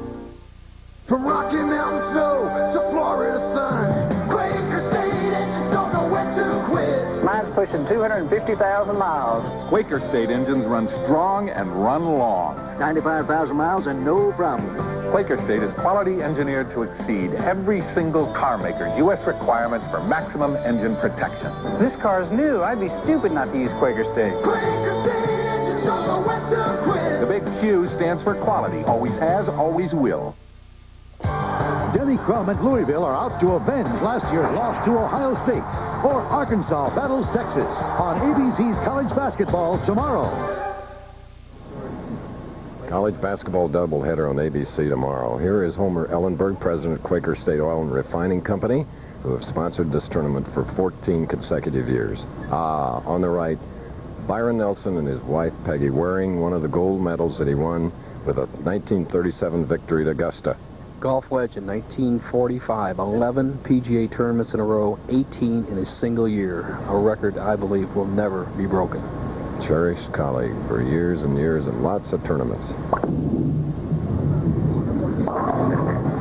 D: From Rocky Mountain snow to Florida sun, Quaker State engines don't know when to quit.
L: Mine's pushing 250,000 miles.
E: Quaker State engines run strong and run long.
L: 95,000 miles and no problem.
E: Quaker State is quality engineered to exceed every single car maker's U.S. requirements for maximum engine protection.
L: This car's new. I'd be stupid not to use Quaker State.
D: Quaker State engines don't know when to quit.
E: The big Q stands for quality. Always has, always will.
P: Denny Crum and Louisville are out to avenge last year's loss to Ohio State. Or Arkansas battles Texas on ABC's college basketball tomorrow.
A: College basketball doubleheader on ABC tomorrow. Here is Homer Ellenberg, president of Quaker State Oil and Refining Company, who have sponsored this tournament for 14 consecutive years. On the right, Byron Nelson and his wife Peggy wearing one of the gold medals that he won with a 1937 victory at Augusta.
B: Golf wedge in 1945, 11 PGA tournaments in a row, 18 in a single year. A record I believe will never be broken.
A: Cherished colleague for years and years and lots of tournaments.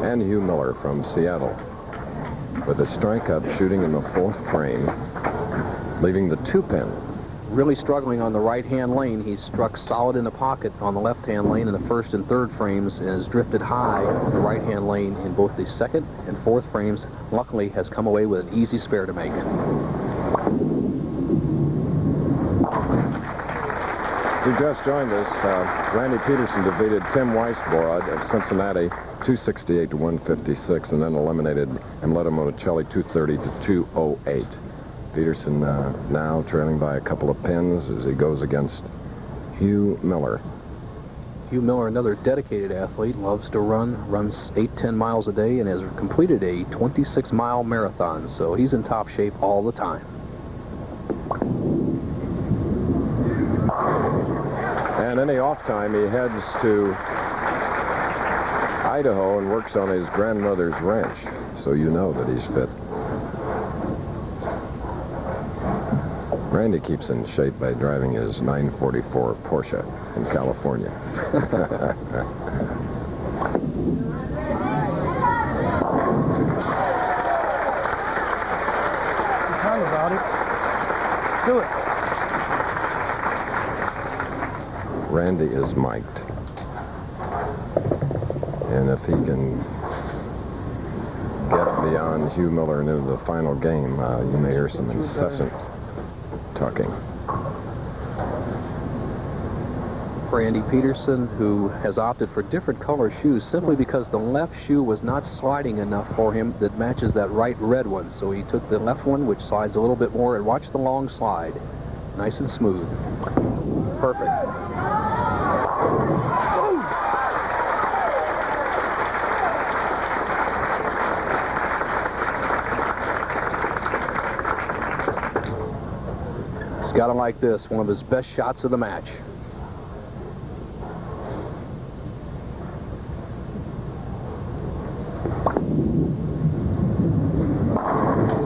A: And Hugh Miller from Seattle with a strikeout shooting in the 4th frame, leaving the 2-pin.
B: Really struggling on the right-hand lane. He's struck solid in the pocket on the left-hand lane in the 1st and 3rd frames and has drifted high on the right-hand lane in both the 2nd and 4th frames. Luckily, has come away with an easy spare to make.
A: Who just joined us, Randy Pedersen defeated Tim Weisbrod of Cincinnati 268 to 156, and then eliminated Amleto Monacelli 230 to 208. Pedersen now trailing by a couple of pins as he goes against Hugh Miller.
B: Hugh Miller, another dedicated athlete, loves to run, runs 8-10 miles a day, and has completed a 26-mile marathon, so he's in top shape all the time.
A: And any off time, he heads to Idaho and works on his grandmother's ranch, so you know that he's fit. Randy keeps in shape by driving his 944 Porsche in California.
K: How about it? Do it.
A: Randy is mic'd. And if he can get beyond Hugh Miller into the final game, you may hear some incessant talking.
B: Randy Pedersen, who has opted for different color shoes simply because the left shoe was not sliding enough for him that matches that right red one. So he took the left one, which slides a little bit more, and watch the long slide. Nice and smooth. Perfect. He's got him like this, one of his best shots of the match.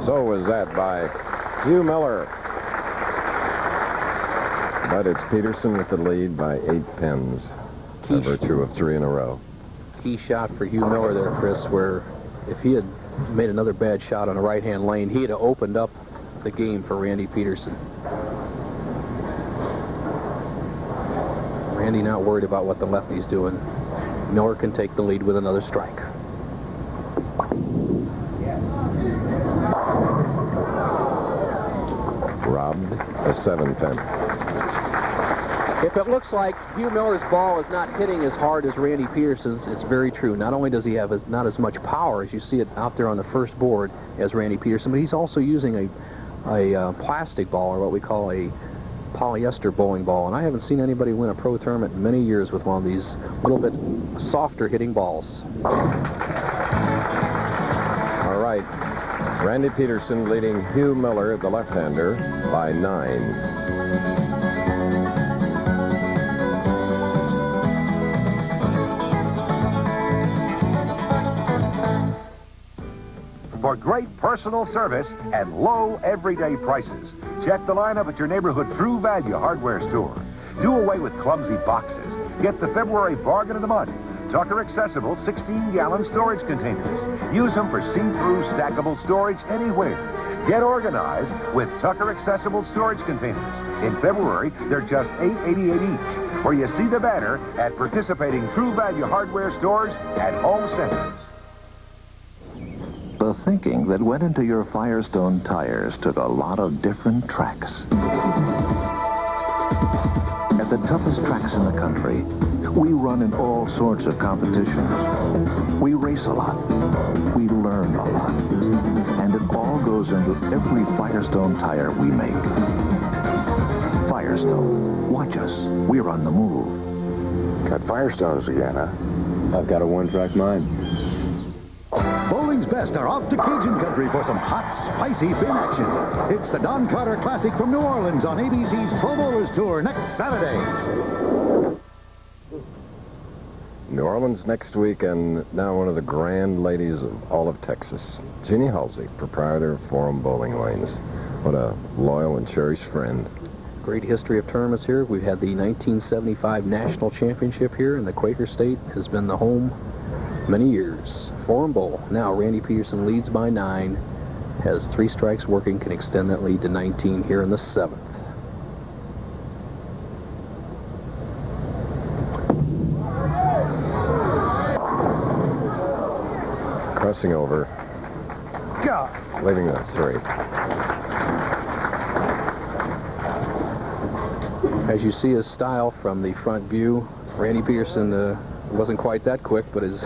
A: So was that by Hugh Miller. But it's Pedersen with the lead by 8 pins, by virtue of 3 in a row.
B: Key shot for Hugh Miller there, Chris, where if he had made another bad shot on the right-hand lane, he'd have opened up the game for Randy Pedersen. Randy not worried about what the lefty's doing. Miller can take the lead with another strike.
A: Robbed a 7-pin.
B: If it looks like Hugh Miller's ball is not hitting as hard as Randy Pedersen's, it's very true. Not only does he have not as much power as you see it out there on the first board as Randy Pedersen, but he's also using a plastic ball, or what we call a polyester bowling ball. And I haven't seen anybody win a pro tournament in many years with one of these little bit softer hitting balls.
A: All right. Randy Pedersen leading Hugh Miller, the left-hander, by 9.
O: For great personal service and low everyday prices, check the lineup at your neighborhood True Value hardware store. Do away with clumsy boxes. Get the February bargain of the month. Tucker accessible 16-gallon storage containers. Use them for see-through stackable storage anywhere. Get organized with Tucker accessible storage containers. In February, they're just $8.88 each. Or you see the banner at participating True Value hardware stores and home centers.
Q: The thinking that went into your Firestone tires took a lot of different tracks. At the toughest tracks in the country, we run in all sorts of competitions. We race a lot. We learn a lot. And it all goes into every Firestone tire we make. Firestone. Watch us. We're on the move.
V: Got Firestones again, huh?
W: I've got a one-track mind.
P: Bowling's best are off to Cajun country for some hot, spicy fin action. It's the Don Carter Classic from New Orleans on ABC's Pro Bowlers Tour next Saturday.
A: New Orleans next week, and now one of the grand ladies of all of Texas, Jeannie Halsey, proprietor of Forum Bowling Lanes. What a loyal and cherished friend.
B: Great history of tournaments here. We've had the 1975 National Championship here, and the Quaker State has been the home many years. Forum Bowl. Now Randy Pedersen leads by 9, has 3 strikes working, can extend that lead to 19 here in the 7th.
A: Crossing over, leaving a 3.
B: As you see his style from the front view, Randy Pedersen wasn't quite that quick, but his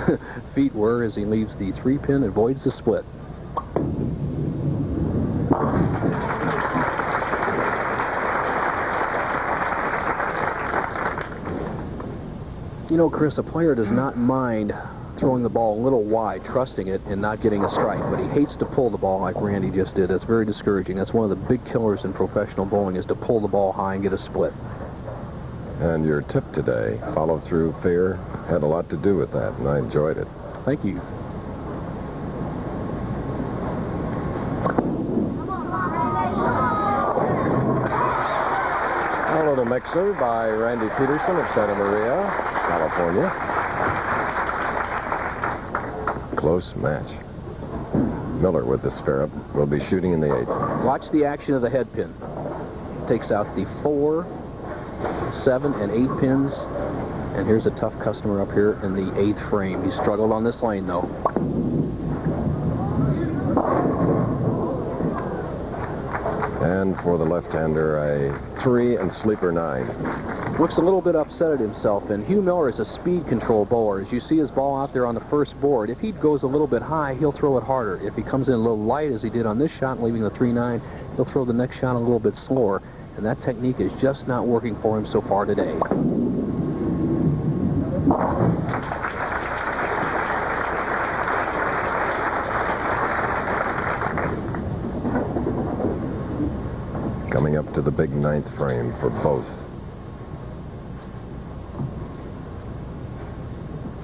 B: feet were as he leaves the 3-pin, avoids the split. You know, Chris, a player does not mind throwing the ball a little wide, trusting it, and not getting a strike, but he hates to pull the ball like Randy just did. That's very discouraging. That's one of the big killers in professional bowling, is to pull the ball high and get a split.
A: And your tip today, follow through fair, had a lot to do with that, and I enjoyed it.
B: Thank you.
A: A little mixer by Randy Pedersen of Santa Maria, California. Close match. Miller with the spare up will be shooting in the 8th.
B: Watch the action of the head pin. Takes out the 4, 7, and 8 pins. And here's a tough customer up here in the 8th frame. He struggled on this lane, though.
A: And for the left-hander, a 3 and sleeper 9.
B: Looks a little bit upset at himself, and Hugh Miller is a speed control bowler. As you see his ball out there on the first board, if he goes a little bit high, he'll throw it harder. If he comes in a little light, as he did on this shot, leaving the 3-9, he'll throw the next shot a little bit slower, and that technique is just not working for him so far today.
A: Coming up to the big 9th frame for both.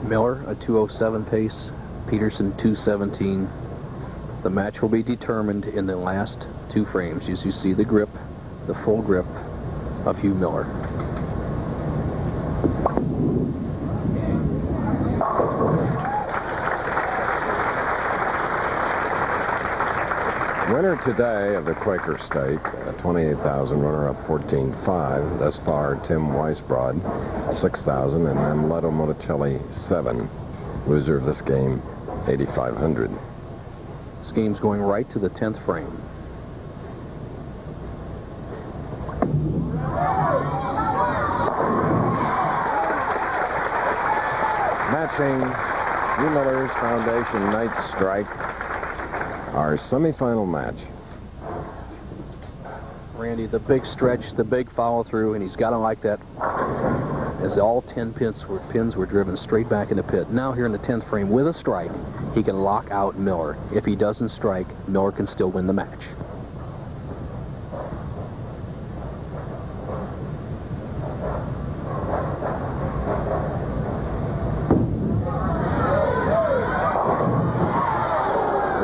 B: Miller, a 207 pace. Pedersen, 217. The match will be determined in the last 2 frames, as you see the grip, the full grip of Hugh Miller.
A: Winner today of the Quaker State, 28,000, runner-up 14.5. Thus far, Tim Weisbrod, 6,000, and Amleto Monacelli, 7. Loser of this game, 8,500.
B: This game's going right to the 10th frame.
A: Matching Hugh Miller's Foundation ninth strike, our semifinal match.
B: Randy, the big stretch, the big follow-through, and he's got him like that as all 10 pins were driven straight back in the pit. Now here in the 10th frame with a strike, he can lock out Miller. If he doesn't strike, Miller can still win the match.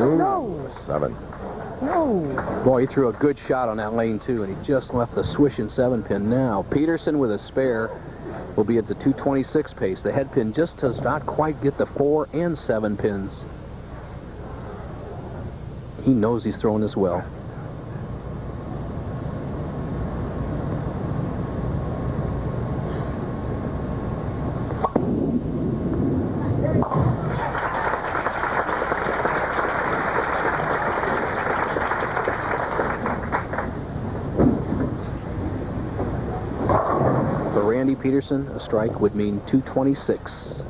A: Ooh, 7.
B: No. Boy, he threw a good shot on that lane, too, and he just left the swishing 7 pin now. Pedersen with a spare will be at the 226 pace. The head pin just does not quite get the 4 and 7 pins. He knows he's throwing this well. Randy Pedersen, a strike would mean 226.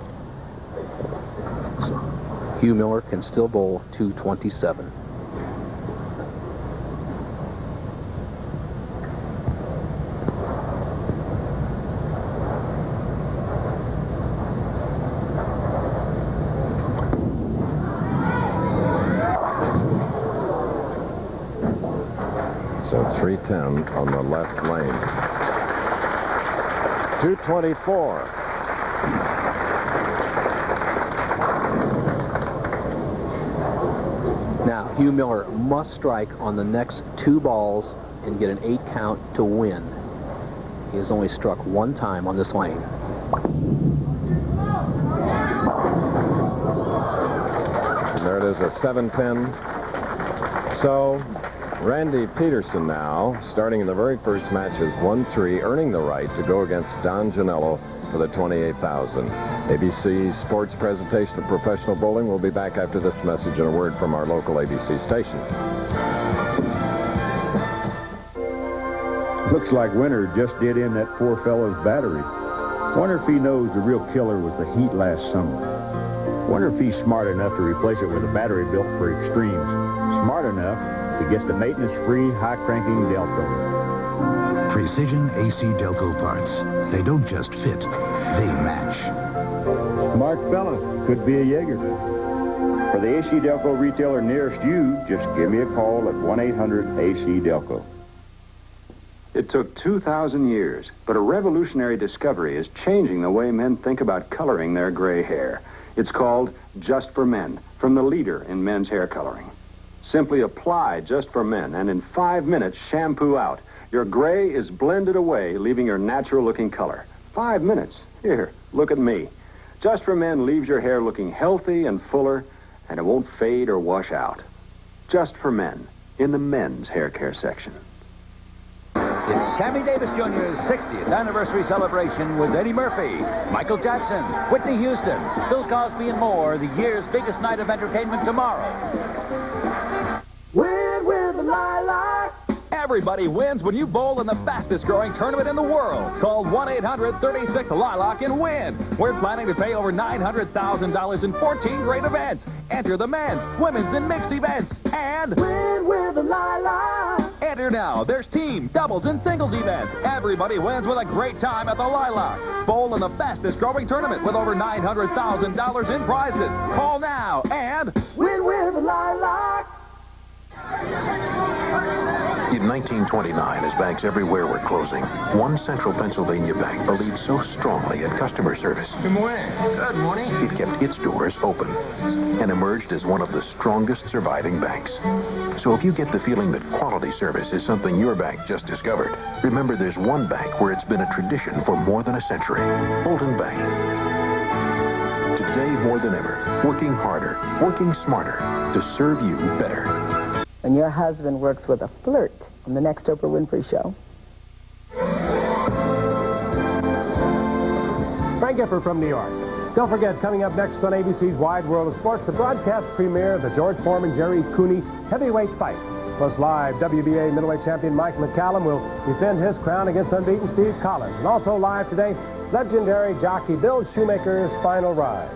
B: Hugh Miller can still bowl 227.
A: So 310 on the left lane. 224.
B: Now, Hugh Miller must strike on the next 2 balls and get an 8 count to win. He has only struck 1 time on this lane.
A: And there it is, a 7 pin. So Randy Pedersen now, starting in the very first match, is 1-3, earning the right to go against Don Genalo for the 28,000. ABC's sports presentation of professional bowling will be back after this message and a word from our local ABC stations.
N: Looks like Winter just did in that poor fellow's battery. Wonder if he knows the real killer was the heat last summer. Wonder if he's smart enough to replace it with a battery built for extremes. Smart enough to get the maintenance-free, high-cranking Delco.
R: Precision AC Delco parts. They don't just fit, they match.
N: Smart fella. Could be a Jaeger. For the AC Delco retailer nearest you, just give me a call at 1-800-AC-Delco.
J: It took 2,000 years, but a revolutionary discovery is changing the way men think about coloring their gray hair. It's called Just for Men, from the leader in men's hair coloring. Simply apply Just for Men, and in 5 minutes, shampoo out. Your gray is blended away, leaving your natural-looking color. 5 minutes. Here, look at me. Just for Men leaves your hair looking healthy and fuller, and it won't fade or wash out. Just for Men, in the men's hair care section.
R: It's Sammy Davis Jr.'s 60th anniversary celebration with Eddie Murphy, Michael Jackson, Whitney Houston, Bill Cosby, and more. The year's biggest night of entertainment tomorrow.
D: Win with the lilac.
C: Everybody wins when you bowl in the fastest-growing tournament in the world. Call 1-800-36-LILAC and win. We're planning to pay over $900,000 in 14 great events. Enter the men's, women's, and mixed events. And
D: win with the lilac.
C: Enter now. There's team, doubles, and singles events. Everybody wins with a great time at the Lilac. Bowl in the fastest-growing tournament with over $900,000 in prizes. Call now and
D: win with the lilac.
Q: In 1929, as banks everywhere were closing, one central Pennsylvania bank believed so strongly in customer service.
U: Good morning. Good morning.
Q: It kept its doors open and emerged as one of the strongest surviving banks. So if you get the feeling that quality service is something your bank just discovered, remember there's one bank where it's been a tradition for more than a century. Bolton Bank. Today more than ever, working harder, working smarter to serve you better.
X: And your husband works with a flirt on the next Oprah Winfrey Show.
Y: Frank Gifford from New York. Don't forget, coming up next on ABC's Wide World of Sports, the broadcast premiere of the George Foreman, Jerry Cooney heavyweight fight. Plus live, WBA middleweight champion Mike McCallum will defend his crown against unbeaten Steve Collins. And also live today, legendary jockey Bill Shoemaker's final ride.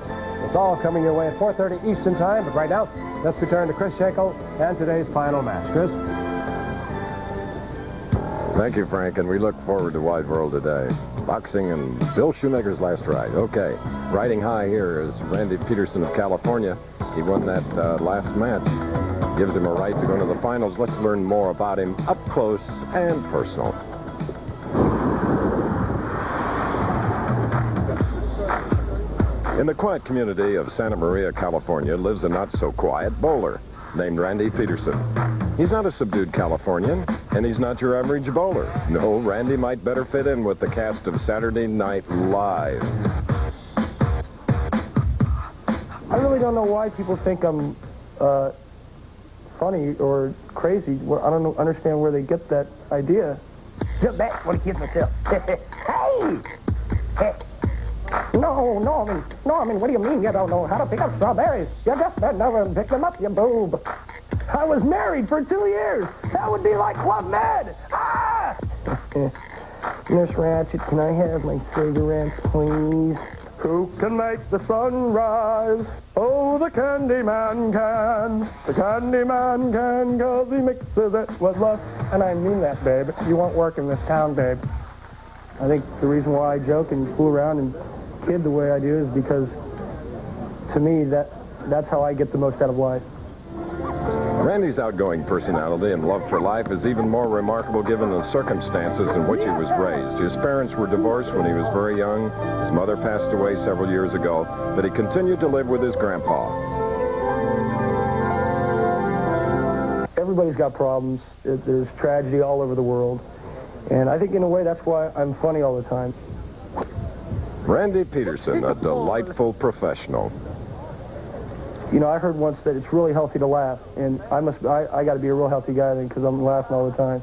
Y: It's all coming your way at 4:30 Eastern Time, but right now, let's return to Chris Shackle and today's final match. Chris?
A: Thank you, Frank, and we look forward to Wide World today. Boxing and Bill Shoemaker's last ride. Okay, riding high here is Randy Pedersen of California. He won that last match. Gives him a right to go to the finals. Let's learn more about him up close and personal. In the quiet community of Santa Maria, California, lives a not-so-quiet bowler named Randy Pedersen. He's not a subdued Californian, and he's not your average bowler. No, Randy might better fit in with the cast of Saturday Night Live.
T: I really don't know why people think I'm funny or crazy. Well, I don't understand where they get that idea.
K: Sit back when I kiss myself. Hey! No, I mean, what do you mean you don't know how to pick up strawberries? You just bend over and pick them up, you boob.
T: I was married for 2 years. That would be like Club Med. Ah! Miss Ratchet, can I have my cigarettes, please? Who can make the sun rise? Oh, the candy man can. The candy man can, 'cause he mixes it with love. And I mean that, babe. You won't work in this town, babe. I think the reason why I joke and fool around and kid the way I do is because, to me, that's how I get the most out of life.
A: Randy's outgoing personality and love for life is even more remarkable given the circumstances in which he was raised. His parents were divorced when he was very young. His mother passed away several years ago, but he continued to live with his grandpa.
T: Everybody's got problems. There's tragedy all over the world. And I think in a way that's why I'm funny all the time.
A: Randy Pedersen, a delightful professional.
T: You know, I heard once that it's really healthy to laugh, and I got to be a real healthy guy then because I'm laughing all the time.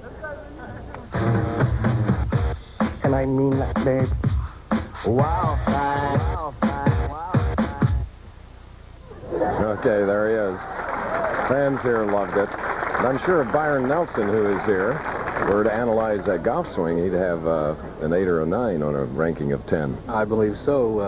T: And I mean that, babe.
K: Wow, fine. Wow, fine. Wow, fine.
A: Okay, there he is. Fans here loved it. And I'm sure if Byron Nelson, who is here, were to analyze that golf swing, he'd have an 8 or a 9 on a ranking of 10.
B: I believe so.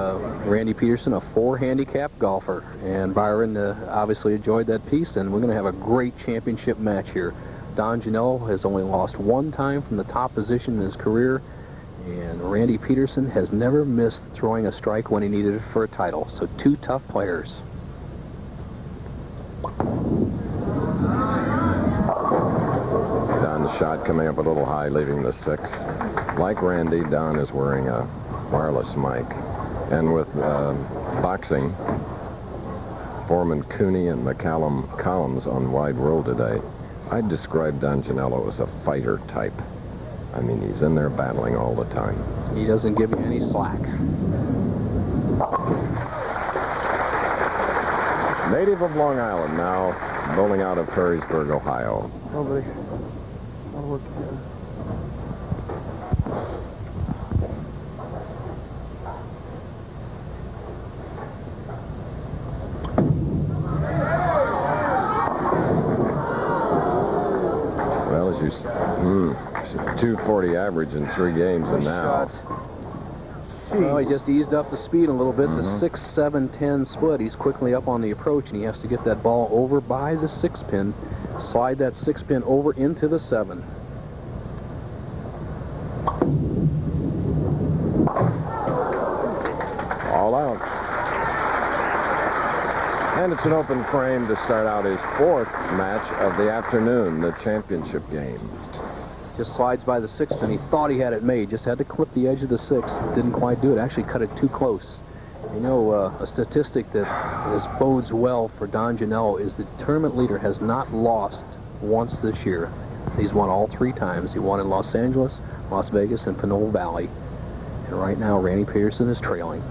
B: Randy Pedersen, a 4-handicap golfer. And Byron obviously enjoyed that piece, and we're going to have a great championship match here. Don Genalo has only lost 1 time from the top position in his career, And Randy Pedersen has never missed throwing a strike when he needed it for a title. So two tough players.
A: Don's shot coming up a little high, leaving the 6. Like Randy, Don is wearing a wireless mic. And with boxing, Foreman Cooney and McCallum columns on Wide World today, I'd describe Don Genalo as a fighter type. I mean, he's in there battling all the time.
B: He doesn't give you any slack.
A: Native of Long Island now, bowling out of Perrysburg, Ohio.
F: Nobody. I'll work again.
A: Well, as you 240 average in 3 games, and now.
B: Well, he just eased up the speed a little bit. The 6-7-10 split. He's quickly up on the approach, and he has to get that ball over by the 6-pin. Slide that 6-pin over into the 7.
A: All out. And it's an open frame to start out his 4th match of the afternoon, the championship game.
B: Just slides by the 6-pin. He thought he had it made. Just had to clip the edge of the 6. Didn't quite do it. Actually cut it too close. You know, a statistic that bodes well for Don Genalo is the tournament leader has not lost once this year. He's won all 3 times. He won in Los Angeles, Las Vegas, and Pinole Valley. And right now, Randy Pedersen is trailing.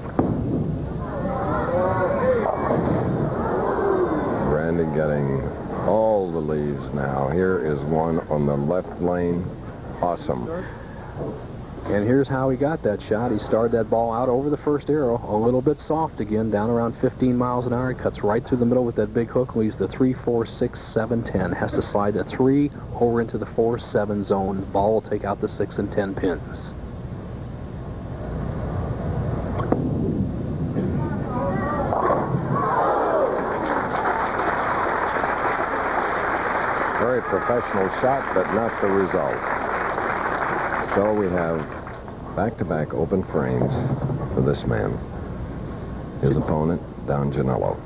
A: Randy getting all the leaves now. Here is one on the left lane. Awesome.
B: And here's how he got that shot. He started that ball out over the first arrow, a little bit soft again, down around 15 miles an hour. He cuts right through the middle with that big hook, leaves the 3, 4, 6, 7, 10. Has to slide the 3 over into the 4, 7 zone. Ball will take out the 6 and 10 pins.
A: Very professional shot, but not the result. So we have back-to-back open frames for this man. His opponent, Don Genalo.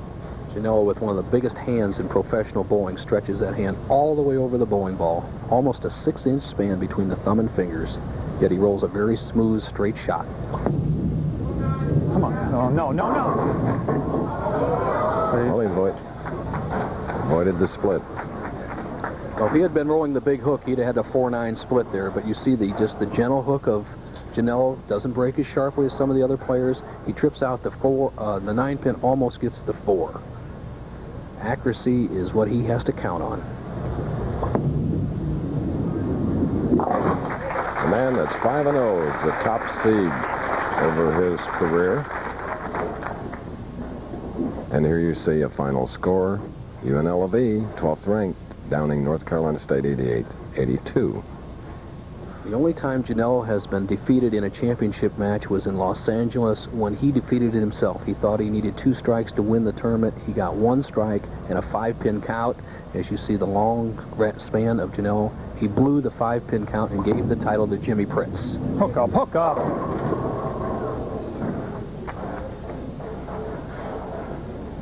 B: Janello, with one of the biggest hands in professional bowling, stretches that hand all the way over the bowling ball. Almost a 6-inch span between the thumb and fingers. Yet he rolls a very smooth, straight shot.
L: Come on. No.
A: Well, he avoided the split.
B: Well, if he had been rolling the big hook, he'd have had a 4-9 split there. But you see just the gentle hook of Janello doesn't break as sharply as some of the other players. He trips out the 9-pin, almost gets the 4. Accuracy is what he has to count on.
A: A man that's 5-0 is the top seed over his career. And here you see a final score. UNLV, 12th ranked. Downing, North Carolina State, 88-82.
B: The only time Janello has been defeated in a championship match was in Los Angeles when he defeated it himself. He thought he needed 2 strikes to win the tournament. He got 1 strike and a 5-pin count. As you see the long span of Janello, he blew the 5-pin count and gave the title to Jimmy Pritz.
L: Hook up.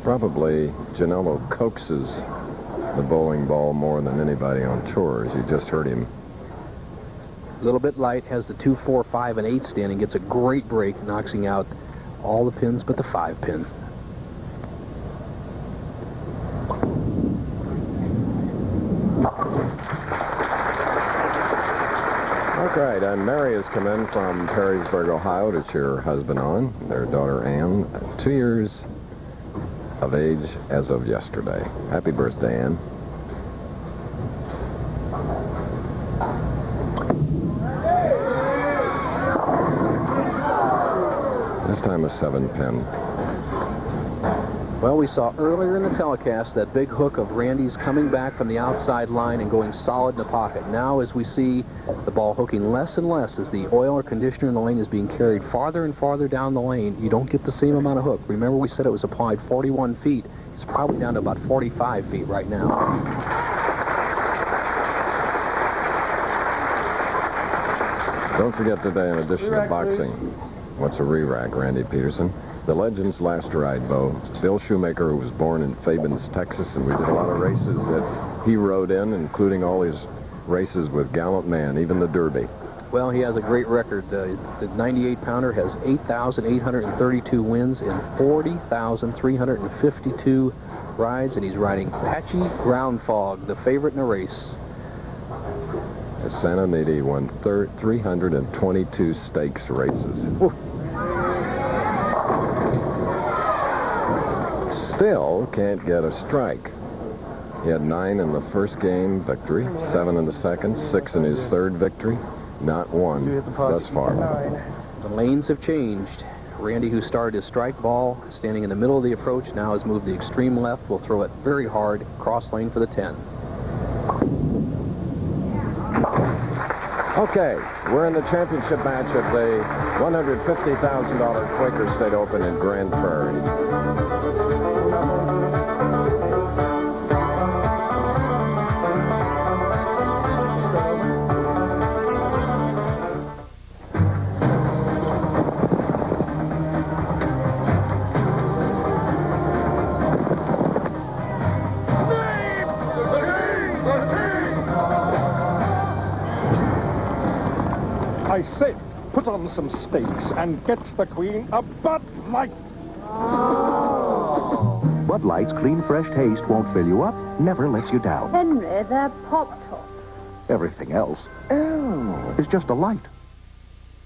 A: Probably Janello coaxes the bowling ball more than anybody on tour, as you just heard him.
B: A little bit light, has the 2, 4, 5, and 8 standing, gets a great break, knocking out all the pins but the 5-pin.
A: Okay, and Mary has come in from Perrysburg, Ohio to cheer her husband on. Their daughter Ann, 2 years of age as of yesterday. Happy birthday, Ann. This time a 7-pin.
B: Well, we saw earlier in the telecast that big hook of Randy's coming back from the outside line and going solid in the pocket. Now, as we see the ball hooking less and less as the oil or conditioner in the lane is being carried farther and farther down the lane, you don't get the same amount of hook. Remember, we said it was applied 41 feet. It's probably down to about 45 feet right now.
A: Don't forget today, in addition to boxing, what's a re-rack, Randy Pedersen? The Legend's Last Ride, Bo. Bill Shoemaker, who was born in Fabens, Texas, and we did a lot of races that he rode in, including all his races with Gallant Man, even the Derby.
B: Well, he has a great record. The 98-pounder has 8,832 wins in 40,352 rides, and he's riding Patchy Ground Fog, the favorite in the race.
A: Santa Anita won 322 stakes races.
B: Ooh.
A: Still can't get a strike. He had 9 in the first game victory, 7 in the second, 6 in his third victory. Not one thus far.
B: The lanes have changed. Randy, who started his strike ball, standing in the middle of the approach, now has moved the extreme left, will throw it very hard, cross lane for the 10.
A: Okay, we're in the championship match of the $150,000 Quaker State Open in Grand Prairie.
L: I say, put on some steaks and get the Queen a Bud Light.
P: Bud Light's clean, fresh taste won't fill you up, never lets you down.
G: Henry, they're Pop-Tarts.
P: Everything else is just a light.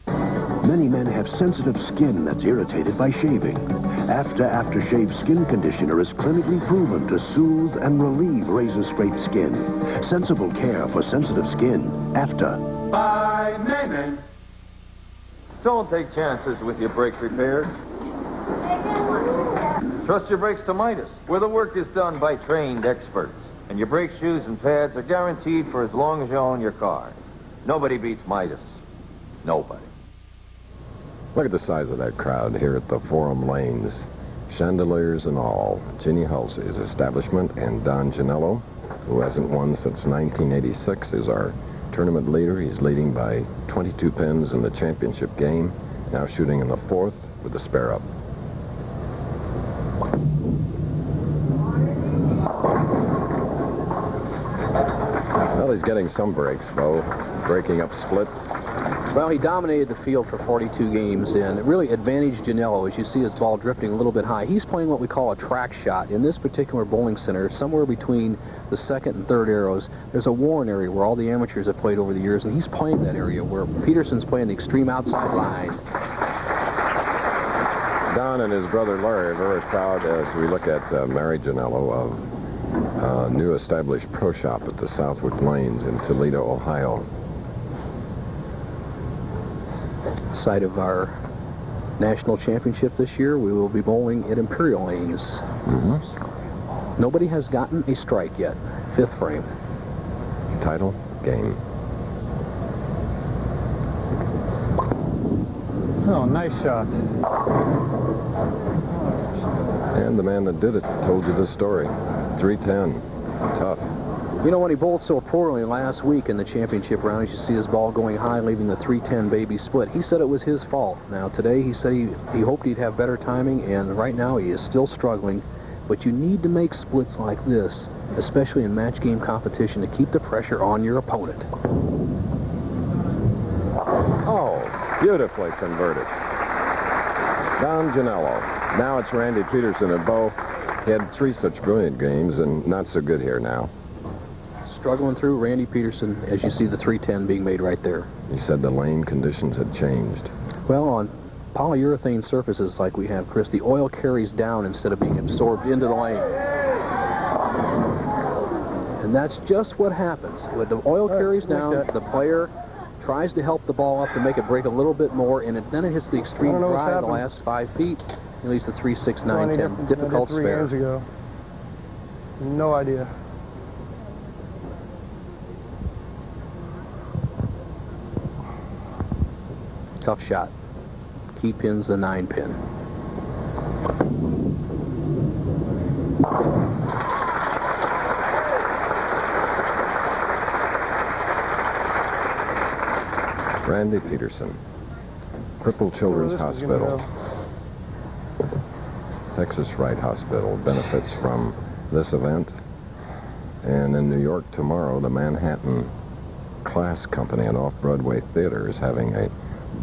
P: Many men have sensitive skin that's irritated by shaving. Aftershave Skin Conditioner is clinically proven to soothe and relieve razor-scraped skin. Sensible care for sensitive skin. After.
I: By Naaman. Don't take chances with your brake repairs. Trust your brakes to Midas, where the work is done by trained experts. And your brake shoes and pads are guaranteed for as long as you own your car. Nobody beats Midas. Nobody.
A: Look at the size of that crowd here at the Forum Lanes. Chandeliers and all. Ginny Halsey's establishment, and Don Genalo, who hasn't won since 1986, is our tournament leader. He's leading by 22 pins in the championship game. Now shooting in the 4th with the spare up. Well, he's getting some breaks, Bo. Breaking up splits.
B: Well, he dominated the field for 42 games and really advantaged Janello. As you see his ball drifting a little bit high. He's playing what we call a track shot. In this particular bowling center, somewhere between the 2nd and 3rd arrows, there's a worn area where all the amateurs have played over the years, and he's playing that area where Pedersen's playing the extreme outside line.
A: Don and his brother Larry are very proud as we look at Mary Janello of a new established pro shop at the Southwood Lanes in Toledo, Ohio.
B: Site of our national championship this year, we will be bowling at Imperial Lanes. Nobody has gotten a strike yet. 5th frame.
A: Title game.
L: Oh, nice shot.
A: And the man that did it told you the story. 310. Tough.
B: You know, when he bowled so poorly last week in the championship round, you see his ball going high, leaving the 310 baby split. He said it was his fault. Now, today he said he hoped he'd have better timing, and right now he is still struggling. But you need to make splits like this, especially in match game competition, to keep the pressure on your opponent.
A: Oh, beautifully converted. Don Genalo. Now it's Randy Pedersen and Bo. He had 3 such brilliant games and not so good here now.
B: Struggling through Randy Pedersen, as you see the 310 being made right there.
A: He said the lane conditions had changed.
B: Well, on polyurethane surfaces like we have, Chris, the oil carries down instead of being absorbed into the lane. And that's just what happens. When the oil carries down, the player tries to help the ball up to make it break a little bit more, and then it hits the extreme dry the last 5 feet. He leaves the 3, 6, 9, 10. Difficult spare.
T: 3 years ago. No idea.
B: Tough shot. Key pin's the 9 pin.
A: Randy Pedersen, Crippled Children's Hospital. Texas Wright Hospital benefits from this event. And in New York tomorrow, the Manhattan Class Company, an off-Broadway theater, is having a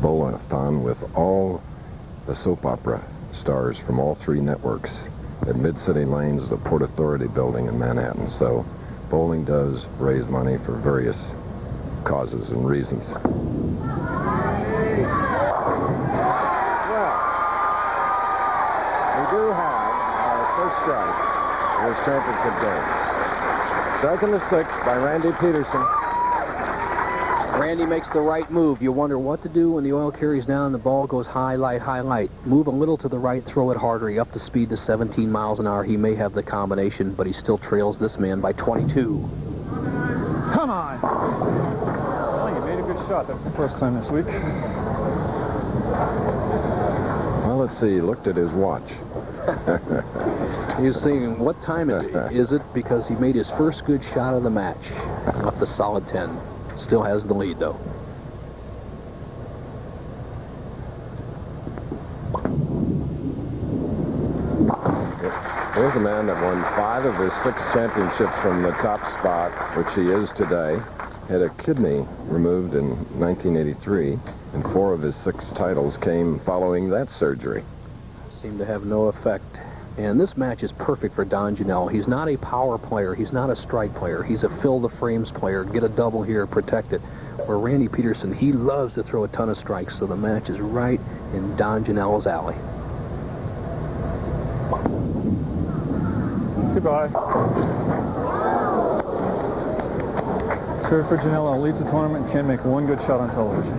A: bowl-a-thon with all the soap opera stars from all 3 networks at Mid-City Lanes, the Port Authority building in Manhattan. So bowling does raise money for various causes and reasons. First strike in this championship game. Striking the 6th by Randy Pedersen.
B: Randy makes the right move. You wonder what to do when the oil carries down and the ball goes high, light, high, light. Move a little to the right, throw it harder. He up the speed to 17 miles an hour. He may have the combination, but he still trails this man by 22.
L: Come on. Well, you made a good shot. That's the first time this week.
A: Well, let's see. He looked at his watch.
B: He was saying, what time is it? Because he made his first good shot of the match. Up the solid 10. Still has the lead, though.
A: Here's a man that won 5 of his 6 championships from the top spot, which he is today. Had a kidney removed in 1983, and 4 of his 6 titles came following that surgery.
B: Seemed to have no effect. And this match is perfect for Don Genalo. He's not a power player. He's not a strike player. He's a fill-the-frames player. Get a double here, protect it. Where Randy Pedersen, he loves to throw a ton of strikes, so the match is right in Don Genalo's alley.
L: Goodbye. Sir for Janello leads the tournament and can't make one good shot on television.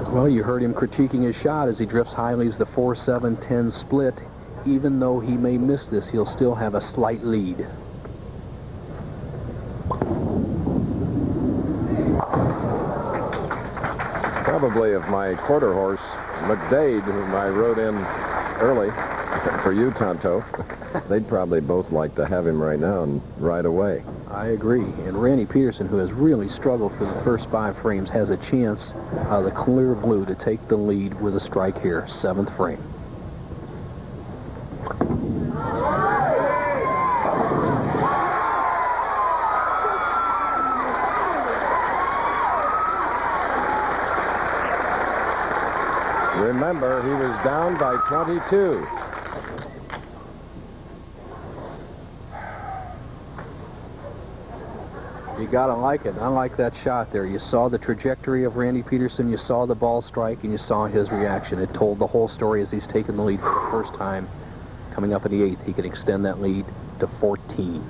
B: Well, you heard him critiquing his shot as he drifts high, leaves the 4-7-10 split. Even though he may miss this, he'll still have a slight lead.
A: Probably if my quarter horse, McDade, whom I rode in early for you, Tonto, they'd probably both like to have him right now and ride away.
B: I agree. And Randy Pedersen, who has really struggled for the first 5 frames, has a chance out of the clear blue to take the lead with a strike here, 7th frame.
A: Remember, he was down by 22.
B: You gotta like it. I like that shot there. You saw the trajectory of Randy Pedersen, you saw the ball strike, and you saw his reaction. It told the whole story as he's taken the lead for the first time. Coming up in the 8th, he can extend that lead to 14.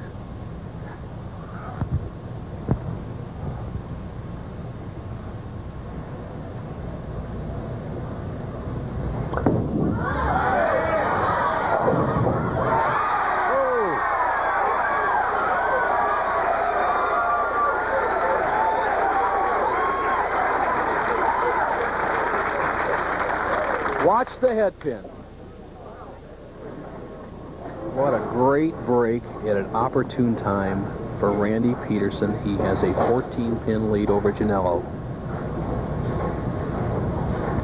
B: Watch the head pin. What a great break at an opportune time for Randy Pedersen. He has a 14-pin lead over Janello.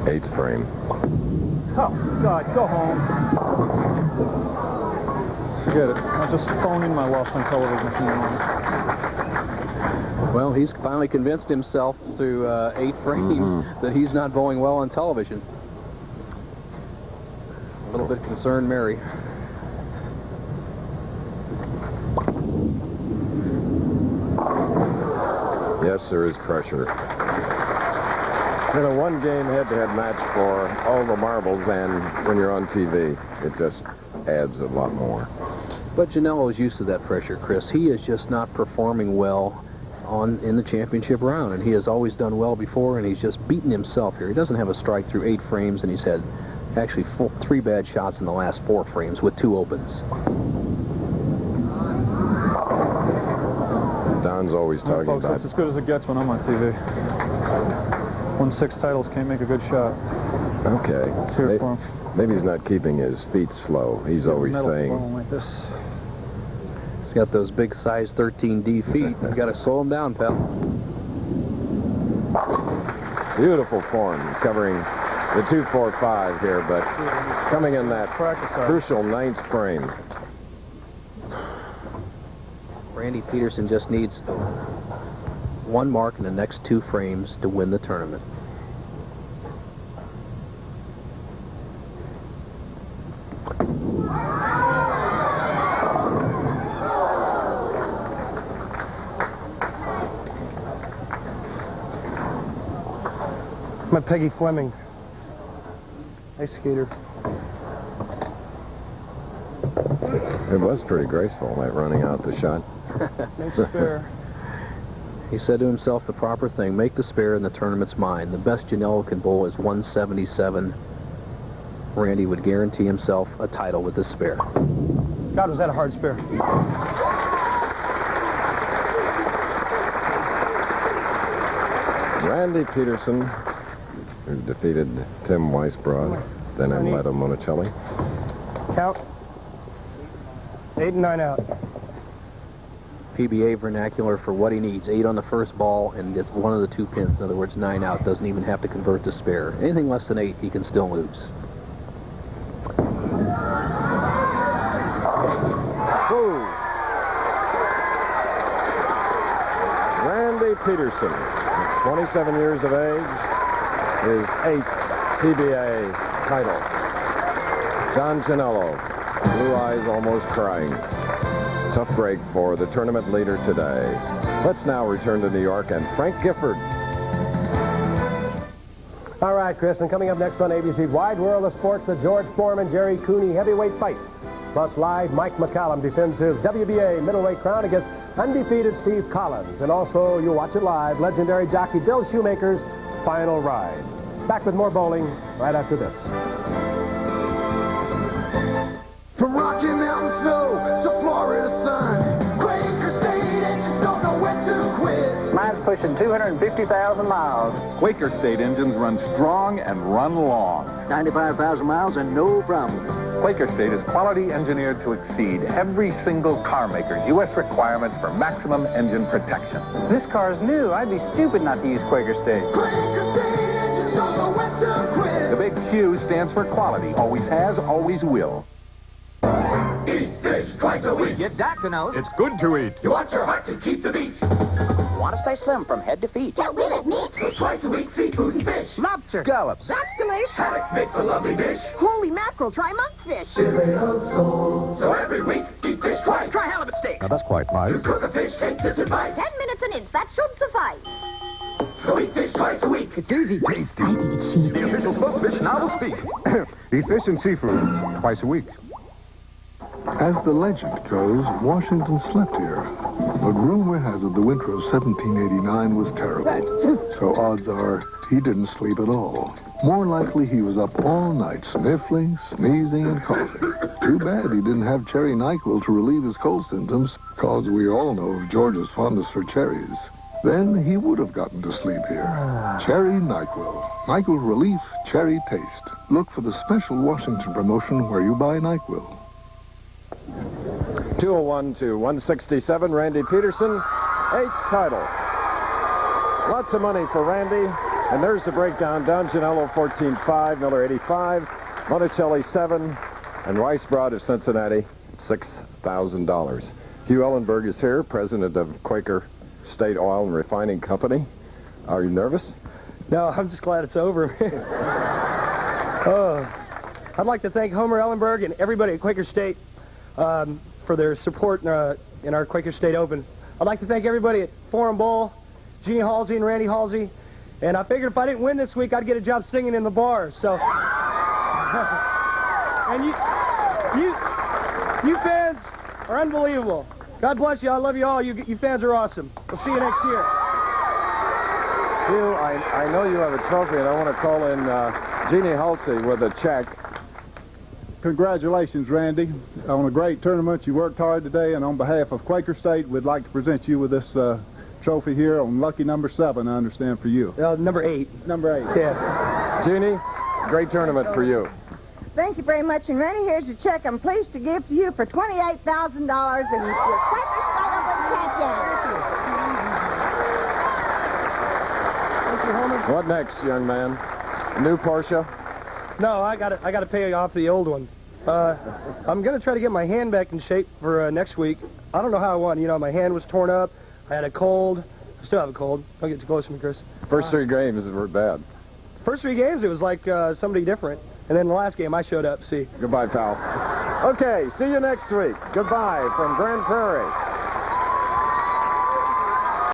A: 8th frame.
L: Oh, God, go home. Forget it. I'll just phone in my loss on television if you want.
B: Well, he's finally convinced himself through 8 frames that he's not bowling well on television. A little bit concerned, Mary.
A: Yes, there is pressure. In a one-game head-to-head match for all the marbles, and when you're on TV, it just adds a lot more.
B: But Janello is used to that pressure, Chris. He is just not performing well in the championship round, and he has always done well before, and he's just beaten himself here. He doesn't have a strike through 8 frames, and he's had actually 3 bad shots in the last 4 frames with 2 opens.
A: Don's always talking
L: folks,
A: about...
L: that's as good as it gets when I'm on TV. Won 6 titles, can't make a good shot.
A: Okay.
L: Let's hear it for him.
A: Maybe he's not keeping his feet slow. He's always saying...
L: Like this.
B: He's got those big size 13D feet. You've got to slow him down, pal.
A: Beautiful form, covering the 2-4-5 here, but coming in that crucial 9th frame.
B: Randy Pedersen just needs one mark in the next 2 frames to win the tournament.
T: My Peggy Fleming. Ice skater.
A: It was pretty graceful, that running out the shot.
T: Nice spare.
B: He said to himself the proper thing, make the spare and the tournament's mine. The best Janello can bowl is 177. Randy would guarantee himself a title with the spare.
T: God, was that a hard spare.
A: Randy Pedersen, who defeated Tim Weisbrod, then Amleto Monacelli.
T: Count. 8 and 9 out.
B: PBA vernacular for what he needs. 8 on the first ball and gets one of the 2 pins. In other words, 9 out. Doesn't even have to convert to spare. Anything less than 8, he can still lose.
A: Woo. Randy Pedersen, 27 years of age, his 8th PBA title. Don Genalo, blue eyes almost crying. Tough break for the tournament leader today. Let's now return to New York and Frank Gifford.
Y: All right, Chris, and coming up next on ABC's Wide World of Sports, the George Foreman, Jerry Cooney heavyweight fight. Plus live, Mike McCallum defends his WBA middleweight crown against undefeated Steve Collins. And also, you'll watch it live, legendary jockey Bill Shoemaker's final ride. Back with more bowling right after this.
D: From Rocky Mountain snow to Florida sun, Quaker State engines don't know when to quit.
E: Mine's pushing 250,000 miles.
C: Quaker State engines run strong and run long.
E: 95,000 miles and no problem.
H: Quaker State is quality engineered to exceed every single car maker's U.S. requirement for maximum engine protection.
E: This car's new. I'd be stupid not to use Quaker State.
D: Quaker State engines don't know when to quit.
C: The big Q stands for quality. Always has, always will.
D: Eat fish twice a week.
E: Your doctor knows.
C: It's good to eat.
D: You want your heart to keep the beat.
E: Want to stay slim from head to feet.
D: Get rid of meat. So twice a week, seafood and fish.
E: Lobster. Scallops.
M: That's delish.
D: Haddock makes a lovely dish.
M: Holy mackerel, try monkfish.
D: Fillet of soul. So every week, eat fish twice.
M: Try halibut steak.
C: Now, that's quite nice.
D: To cook a fish, take this advice.
M: 10 minutes an inch, that should suffice.
D: So eat fish twice a week.
E: It's easy, tasty.
M: I think it's cheap.
C: The official spokesfish now will speak.
S: Eat fish and seafood twice a week.
U: As the legend goes, Washington slept here. But rumor has it the winter of 1789 was terrible. So odds are he didn't sleep at all. More likely he was up all night sniffling, sneezing, and coughing. Too bad he didn't have cherry NyQuil to relieve his cold symptoms, cause we all know of George's fondness for cherries. Then he would have gotten to sleep here. Cherry NyQuil. NyQuil relief, cherry taste. Look for the special Washington promotion where you buy NyQuil.
A: 201 to 167, Randy Pedersen, 8th title. Lots of money for Randy. And there's the breakdown. Don Genalo, 14.5, Miller, 85, Monacelli, 7, and Weisbrod of Cincinnati, $6,000. Hugh Ellenberg is here, president of Quaker State Oil and Refining Company. Are you nervous?
T: No, I'm just glad it's over. I'd like to thank Homer Ellenberg and everybody at Quaker State for their support in our Quaker State Open. I'd like to thank everybody at Forum Bowl, Gene Halsey and Randy Halsey. And I figured if I didn't win this week, I'd get a job singing in the bars. So, and you fans are unbelievable. God bless you. I love you all. You fans are awesome. We'll see you next year.
A: Hugh, I know you have a trophy, and I want to call in Jeannie Halsey with a check.
Z: Congratulations, Randy, on a great tournament. You worked hard today, and on behalf of Quaker State, we'd like to present you with this trophy here on lucky number 7, I understand, for you.
T: Number 8.
Z: Number 8.
T: Yeah.
A: Jeannie, great tournament for you.
M: Thank you very much. And Randy, here's your check I'm pleased to give to you for $28,000 and your Quaker State Open champion.
T: Homer?
A: What next, young man? A new Porsche?
T: No, I got to pay off the old one. I'm going to try to get my hand back in shape for next week. I don't know how I won. You know, my hand was torn up. I had a cold. I still have a cold. Don't get too close to me, Chris.
A: First 3 games were bad.
T: First 3 games, it was like somebody different. And then the last game, I showed up. See.
A: Goodbye, pal. Okay, see you next week. Goodbye from Grand Prairie.